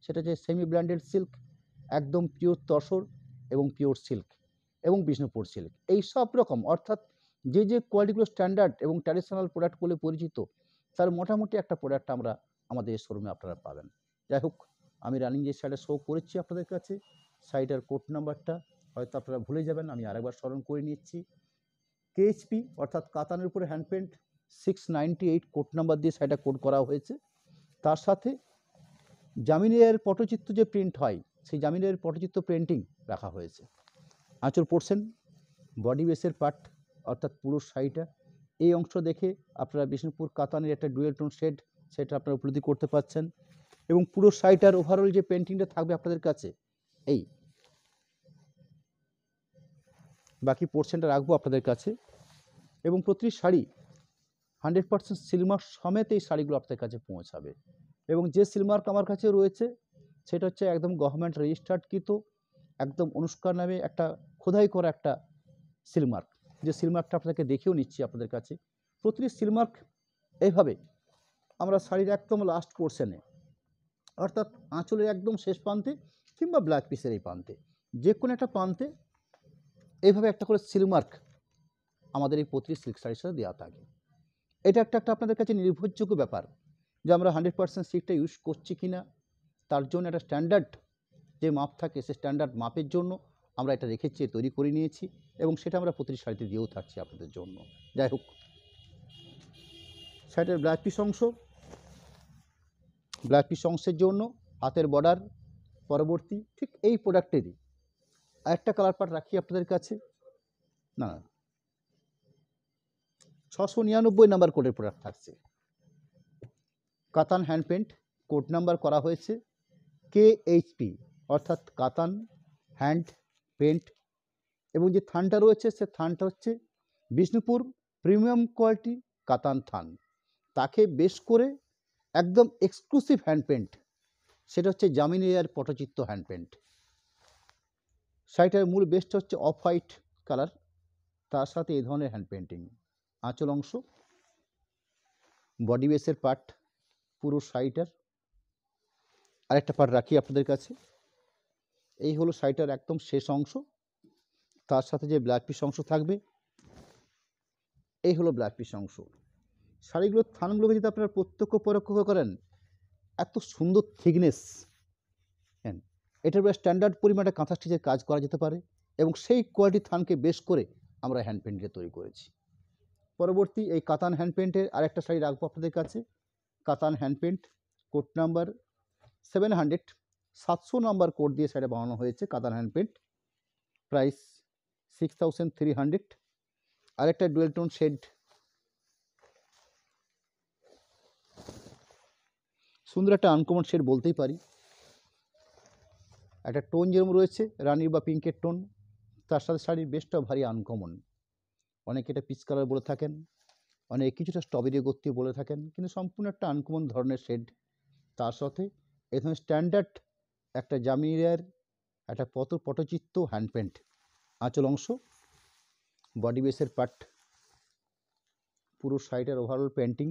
সেটা হচ্ছে সেমি ব্র্যান্ডেড সিল্ক, একদম পিওর তসর এবং পিওর সিল্ক এবং বিষ্ণুপুর সিল্ক, এই সব রকম, অর্থাৎ যে কোয়ালিটিগুলো স্ট্যান্ডার্ড এবং ট্র্যাডিশনাল প্রোডাক্ট বলে পরিচিত, তার মোটামুটি একটা প্রোডাক্ট আমরা আমাদের শোরুমে আপনারা পাবেন। যাই হোক, আমি রানিং যে শাড়িটা শো করেছি আপনাদের কাছে, শাড়িটার কোড নাম্বারটা হয়তো আপনারা ভুলে যাবেন, আমি আরেকবার স্মরণ করে নিচ্ছি। কেএইচপি অর্থাৎ কাতানের উপরে হ্যান্ড পেন্ট 698 কোড নাম্বার দিয়ে শাড়িটা কোড করা হয়েছে। তার সাথে জামিনের পটচিত্র যে প্রিন্ট হয়, সেই জামিনের পটচিত্র প্রিন্টিং রাখা হয়েছে। আঁচল পোর্শন, বডি বেসের পার্ট অর্থাৎ পুরো শাড়িটা, এই অংশ দেখে আপনারা বিষ্ণুপুর কাতানের একটা ডুয়েল টোন শেড, সেটা আপনারা উপলব্ধি করতে পারছেন। এবং পুরো শাড়িটার ওভারঅল যে পেন্টিংটা থাকবে আপনাদের কাছে, এই বাকি পোর্শনটা রাখবো আপনাদের কাছে। এবং প্রতিটি শাড়ি 100% সিলমার্ক সমেত এই শাড়িগুলো আপনাদের কাছে পৌঁছাবে। এবং যে সিলমার্ক আমার কাছে রয়েছে, সেটা হচ্ছে একদম গভর্নমেন্ট রেজিস্টার্ডকৃত, একদম অনুষ্কার নামে একটা খোদাই করা একটা সিলমার্ক, যে সিলমার্কটা আপনাদেরকে দেখেও নিচ্ছি আপনাদের কাছে। প্রতিটি সিলমার্ক এইভাবে আমরা শাড়ির একদম লাস্ট পোর্শনে, অর্থাৎ আঁচলের একদম শেষ প্রান্তে কিংবা ব্ল্যাক পিসের এই প্রান্তে, যে কোনো একটা প্রান্তে এইভাবে একটা করে সিলমার্ক আমাদের এই প্রতিটি সিল্ক শাড়ির সাথে দেওয়া থাকে। এটা একটা আপনাদের কাছে নির্ভরযোগ্য ব্যাপার যে আমরা 100% সিল্কটা ইউজ করছি কি না, তার জন্য একটা স্ট্যান্ডার্ড যে মাপ থাকে, সে স্ট্যান্ডার্ড মাপের জন্য আমরা এটা রেখেছি, তৈরি করে নিয়েছি এবং সেটা আমরা প্রতিটি শাড়িতে দিয়েও থাকছি আপনাদের জন্য। যাই হোক, শাড়িটার ব্ল্যাক পিস অংশের জন্য হাতের বর্ডার পরবর্তী ঠিক এই প্রোডাক্টেরই একটা কালার পার্ট রাখি আপনাদের কাছে, না 699 নাম্বার কোডের প্রোডাক্ট থাকছে। কাতান হ্যান্ড পেন্ট, কোড নাম্বার করা হয়েছে KHP, অর্থাৎ কাতান হ্যান্ড পেন্ট, এবং যে থানটা রয়েছে সে থানটা হচ্ছে বিষ্ণুপুর প্রিমিয়াম কোয়ালিটি কাতান থান। তাকে বেশ করে একদম এক্সক্লুসিভ হ্যান্ড পেন্ট, সেটা হচ্ছে জামিনী এয়ার পটচিত্র হ্যান্ড পেন্ট। শাড়িটার মূল বেসটা হচ্ছে অফ হোয়াইট কালার, তার সাথে এই ধরনের হ্যান্ড পেন্টিং। আঁচল অংশ, বডি বেসের পার্ট, পুরো শাড়িটার। আরেকটা পার্ট রাখি আপনাদের কাছে, এই হলো শাড়িটার একদম শেষ অংশ, তার সাথে যে ব্লাউজ পিস অংশ থাকবে, এই হলো ব্লাউজ পিস অংশ। শাড়িগুলোর থানগুলোকে যদি আপনারা প্রত্যক্ষ পরোক্ষ করেন, এত সুন্দর থিকনেস, হ্যাঁ, এটার উপরে স্ট্যান্ডার্ড পরিমাণে কাঁথা স্টিচের কাজ করা যেতে পারে, এবং সেই কোয়ালিটির থানকে বেশ করে আমরা হ্যান্ড পেন্টে তৈরি করেছি। পরবর্তী এই কাতান হ্যান্ড পেন্টের আরেকটা শাড়ি রাখবো আপনাদের কাছে, katan hand paint, code number 700, 700 number code দিয়ে শাড়িটা বানানো হয়েছে। কাতান হ্যান্ড পেন্ট, প্রাইস 6300। আরেকটা ডুয়েল টোন শেড, সুন্দর একটা আনকমন শেড বলতেই পারি। একটা টোন যেরকম রয়েছে রানির বা পিঙ্কের টোন, তার সাথে শাড়ির বেশটাও ভারী আনকমন। অনেকে এটা পিচ কালার বলে থাকেন, অনেকে কিছুটা স্ট্রবেরি গতি বলে থাকেন, কিন্তু সম্পূর্ণ একটা আনকমন ধরনের শেড। তার সাথে এই ধরনের স্ট্যান্ডার্ড একটা জামিনিয়ার একটা পটচিত্র হ্যান্ড পেন্ট। আঁচল অংশ, বডি বেসের পার্ট, পুরো শাড়িটার ওভারঅল পেন্টিং।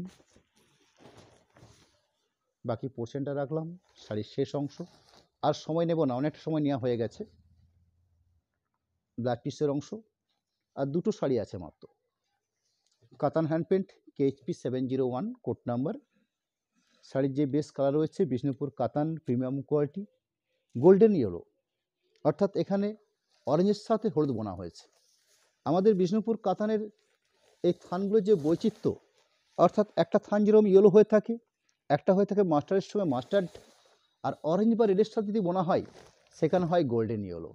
বাকি পোর্শনটা রাখলাম শাড়ির শেষ অংশ। আর সময় নেব না, অনেকটা সময় নেওয়া হয়ে গেছে। ব্লাউজ পিসের অংশ, আর দুটো শাড়ি আছে মাত্র। Katan hand paint KHP 701 code number. শাড়ির যে বেস কালার রয়েছে বিষ্ণুপুর কাতান প্রিমিয়াম কোয়ালিটি গোল্ডেন ইয়েলো, অর্থাৎ এখানে অরেঞ্জের সাথে হলুদ বোনা হয়েছে। আমাদের বিষ্ণুপুর কাতানের এই থানগুলোর যে বৈচিত্র্য, অর্থাৎ একটা থান যেরকম ইয়েলো হয়ে থাকে, একটা হয়ে থাকে মাস্টার্ডের সঙ্গে মাস্টার্ড, আর অরেঞ্জ বা রেডের সাথে যদি বোনা হয় সেখানে হয় গোল্ডেন ইয়েলো।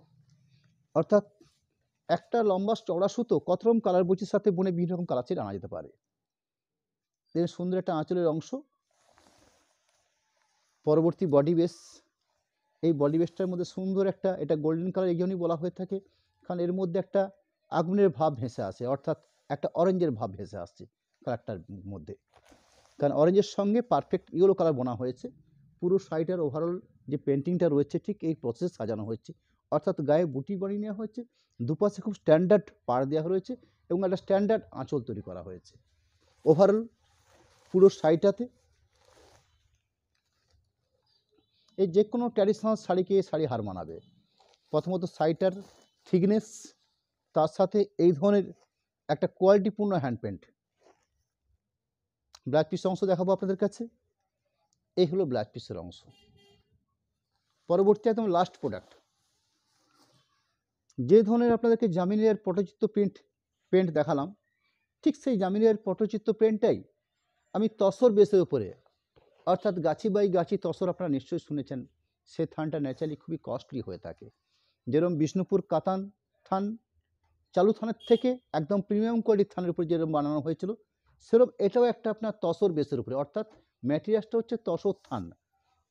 অর্থাৎ একটা লম্বা চওড়া সুতো কত রকম কালার বৈচিত্র্যের সাথে বুনে বিভিন্ন রকম কালার ছেড়ে আনা যেতে পারে। দেখুন সুন্দর একটা আঁচলের অংশ। পরবর্তী বডি বেস, এই বডি বেসটার মধ্যে সুন্দর একটা, এটা গোল্ডেন কালার এই জন্যই বলা হয়ে থাকে কারণ এর মধ্যে একটা আগুনের ভাব ভেসে আসে, অর্থাৎ একটা অরেঞ্জের ভাব ভেসে আসছে কালারটার মধ্যে, কারণ অরেঞ্জের সঙ্গে পারফেক্ট ইয়েলো কালার বোনা হয়েছে। পুরো শাড়িটার ওভারঅল যে পেন্টিংটা রয়েছে ঠিক এই প্রসেসে সাজানো হয়েছে, অর্থাৎ গায়ে বুটি বানিয়ে নেওয়া হয়েছে, দুপাশে খুব স্ট্যান্ডার্ড পাড় দেওয়া রয়েছে এবং একটা স্ট্যান্ডার্ড আঁচল তৈরি করা হয়েছে। ওভারঅল পুরো শাড়িটাতে এই যে কোনো ট্র্যাডিশনাল শাড়িকে শাড়ি হার মানাবে। প্রথমত শাড়িটার থিকনেস, তার সাথে এই ধরনের একটা কোয়ালিটিপূর্ণ হ্যান্ড পেন্ট। ব্লাউজ পিস অংশ দেখাবো আপনাদের কাছে, এই হলো ব্লাউজ পিসের অংশ। পরবর্তী একদম লাস্ট প্রোডাক্ট, যে ধরনের আপনাদেরকে জামিনিয়ার পটচিত্র পেন্ট দেখালাম, ঠিক সেই জামিনিয়ার পটচিত্র পেন্টটাই আমি তসর বেসের উপরে, অর্থাৎ গাছি বাই গাছি তসর আপনারা নিশ্চয়ই শুনেছেন, সে থানটা ন্যাচারালি খুবই কস্টলি হয়ে থাকে। যেরকম বিষ্ণুপুর কাতান থান চালু থানের থেকে একদম প্রিমিয়াম কোয়ালিটির থানের উপরে যেরকম বানানো হয়েছিল, সেরকম এটাও একটা আপনার তসর বেসের উপরে, অর্থাৎ ম্যাটেরিয়ালসটা হচ্ছে তসর থান,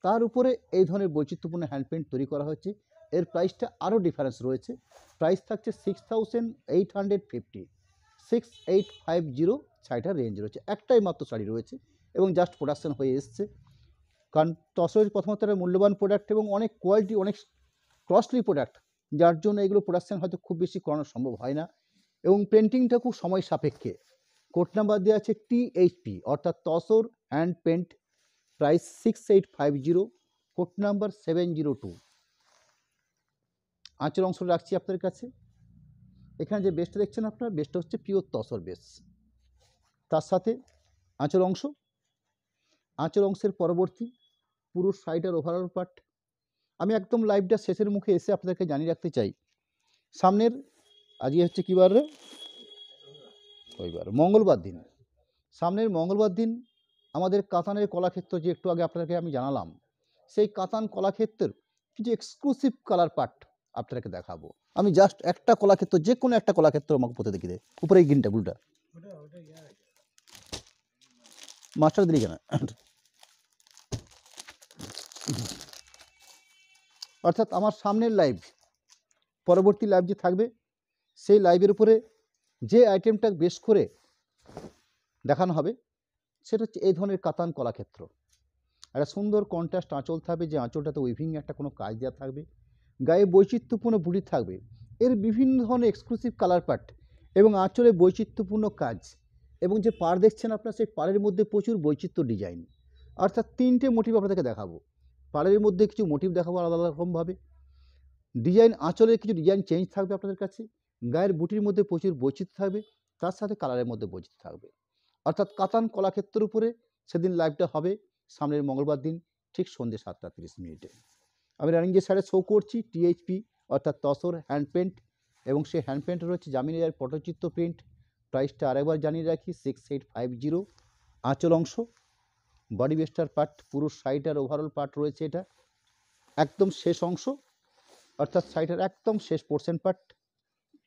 তার উপরে এই ধরনের বৈচিত্র্যপূর্ণ হ্যান্ড পেন্ট তৈরি করা হয়েছে। এর প্রাইসটা আরও ডিফারেন্স রয়েছে, প্রাইস থাকছে 6850, 6850 শাড়িটার রেঞ্জ রয়েছে। একটাই মাত্র শাড়ি রয়েছে এবং জাস্ট প্রোডাকশান হয়ে এসছে, কারণ তসরের প্রথমত একটা মূল্যবান প্রোডাক্ট এবং অনেক কোয়ালিটি, অনেক কস্টলি প্রোডাক্ট, যার জন্য এগুলো প্রোডাকশান হয়তো খুব বেশি করানো সম্ভব হয় না, এবং পেন্টিংটা খুব সময় সাপেক্ষে। কোড নাম্বার দেওয়া আছে THP, অর্থাৎ tussar hand paint, price 6850, code number 702। আঁচল অংশ রাখছি আপনাদের কাছে। এখানে যে বেসটা দেখছেন আপনার, বেসটা হচ্ছে পিওর তসর বেস, তার সাথে আঁচল অংশ। আঁচল অংশের পরবর্তী পুরো শাড়িটার ওভারঅল পার্ট। আমি একদম লাইভটা শেষের মুখে এসে আপনাদেরকে জানিয়ে রাখতে চাই, সামনের আজকে হচ্ছে কী বার রে, রবিবার, মঙ্গলবার দিন, সামনের মঙ্গলবার দিন আমাদের কাতানের কলাক্ষেত্র, যে একটু আগে আপনাদেরকে আমি জানালাম, সেই কাতান কলাক্ষেত্রের কিছু এক্সক্লুসিভ কালার পার্ট আপনাদেরকে দেখাবো। আমি জাস্ট একটা কলাক্ষেত্র, যে কোনো একটা কলাক্ষেত্র আমাকে পথে দেখিয়ে দেয়, উপরে এই গিনটা বুলটা মাস্টার দিলি কেন? অর্থাৎ আমার সামনের লাইভ, পরবর্তী লাইভ যে থাকবে সেই লাইভের উপরে যে আইটেমটা বেশ করে দেখানো হবে সেটা হচ্ছে এই ধরনের কাতান কলাক্ষেত্র। একটা সুন্দর কন্ট্রাস্ট আঁচল থাকবে, যে আঁচলটাতে উইভিং একটা কোনো কাজ দেওয়া থাকবে, গায়ে বৈচিত্র্যপূর্ণ বুটি থাকবে, এর বিভিন্ন ধরনের এক্সক্লুসিভ কালার পাট এবং আঁচলে বৈচিত্র্যপূর্ণ কাজ, এবং যে পাড় দেখছেন আপনার সেই পাড়ের মধ্যে প্রচুর বৈচিত্র্য ডিজাইন। অর্থাৎ 3টে মোটিভ আপনাদেরকে দেখাবো। পাড়ের মধ্যে কিছু মোটিভ দেখাবো আলাদা আলাদা রকমভাবে, ডিজাইন আঁচলের কিছু ডিজাইন চেঞ্জ থাকবে আপনাদের কাছে, গায়ের বুটির মধ্যে প্রচুর বৈচিত্র্য থাকবে, তার সাথে কালারের মধ্যে বৈচিত্র্য থাকবে। অর্থাৎ কাতান কলাক্ষেত্রের উপরে সেদিন লাইভটা হবে সামনের মঙ্গলবার দিন ঠিক সন্ধ্যে 7:30। আমি রানিং যে স্যারে শো করছি টিএইচপি অর্থাৎ তসর হ্যান্ড পেন্ট, এবং সেই হ্যান্ড পেন্ট রয়েছে জামিনিয়ার পটচিত্র প্রিন্ট। প্রাইসটা আরেকবার জানিয়ে রাখি 6850। আঁচল অংশ বডি বেস্টার পার্ট, পুরো সাইড আর ওভারঅল পার্ট রয়েছে, এটা একদম শেষ অংশ অর্থাৎ সাইডের একদম শেষ পোর্শন পার্ট,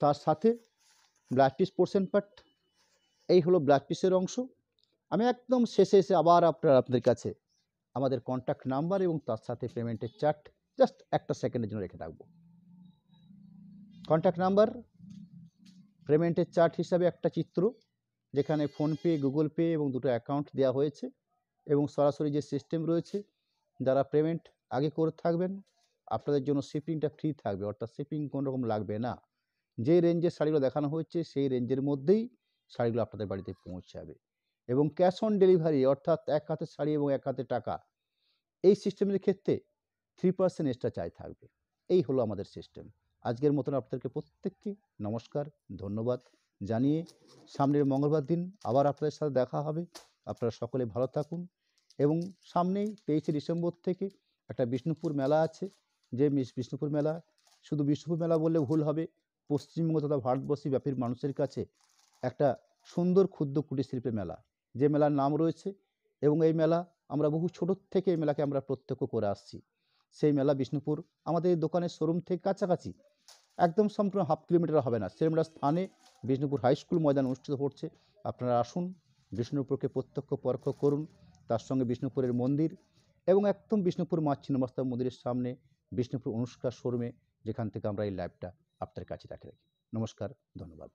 তার সাথে ব্লাড পিস পোর্শন পার্ট। এই হলো ব্লাড পিসের অংশ। আমি একদম শেষে এসে আবার আপনাদের কাছে আমাদের কন্ট্যাক্ট নাম্বার এবং তার সাথে পেমেন্টের চার্ট জাস্ট একটা সেকেন্ডের জন্য রেখে থাকবো। কন্ট্যাক্ট নাম্বার, পেমেন্টের চার্ট হিসাবে একটা চিত্র যেখানে ফোনপে, গুগল পে এবং দুটো অ্যাকাউন্ট দেওয়া হয়েছে, এবং সরাসরি যে সিস্টেম রয়েছে যারা পেমেন্ট আগে করে থাকবেন আপনাদের জন্য শিপিংটা ফ্রি থাকবে, অর্থাৎ শিপিং কোনো রকম লাগবে না। যে রেঞ্জের শাড়িগুলো দেখানো হচ্ছে সেই রেঞ্জের মধ্যেই শাড়িগুলো আপনাদের বাড়িতে পৌঁছাবে, এবং ক্যাশ অন ডেলিভারি অর্থাৎ এক হাতে শাড়ি এবং এক হাতে টাকা, এই সিস্টেমের ক্ষেত্রে 3% এক্সট্রা চার্জ থাকবে। এই হলো আমাদের সিস্টেম। আজকের মতন আপনাদেরকে প্রত্যেককে নমস্কার, ধন্যবাদ জানিয়ে সামনের মঙ্গলবার দিন আবার আপনাদের সাথে দেখা হবে। আপনারা সকলে ভালো থাকুন, এবং সামনেই 23শে ডিসেম্বর থেকে একটা বিষ্ণুপুর মেলা আছে, যে বিষ্ণুপুর মেলা, শুধু বিষ্ণুপুর মেলা বললে ভুল হবে, পশ্চিমবঙ্গ তথা ভারতবর্ষী ব্যাপী মানুষের কাছে একটা সুন্দর ক্ষুদ্র কুটির শিল্পের মেলা, যে মেলার নাম রয়েছে, এবং এই মেলা আমরা বহু ছোট থেকে এই মেলাকে আমরা প্রত্যক্ষ করে আসছি। সেই মেলা বিষ্ণুপুর আমাদের দোকানের শোরুম থেকে কাছাকাছি, একদম সম্পূর্ণ হাফ কিলোমিটার হবে না, সেরকম একটা স্থানে বিষ্ণুপুর হাই স্কুল ময়দান অনুষ্ঠিত হচ্ছে। আপনারা আসুন, বিষ্ণুপুরকে প্রত্যক্ষ পরোক্ষ করুন, তার সঙ্গে বিষ্ণুপুরের মন্দির এবং একদম বিষ্ণুপুর মা ছিন্নমস্তা মন্দিরের সামনে বিষ্ণুপুর অনুষ্কার শোরুমে, যেখান থেকে আমরা এই লাইভটা আপনার কাছে রাখি। নমস্কার, ধন্যবাদ।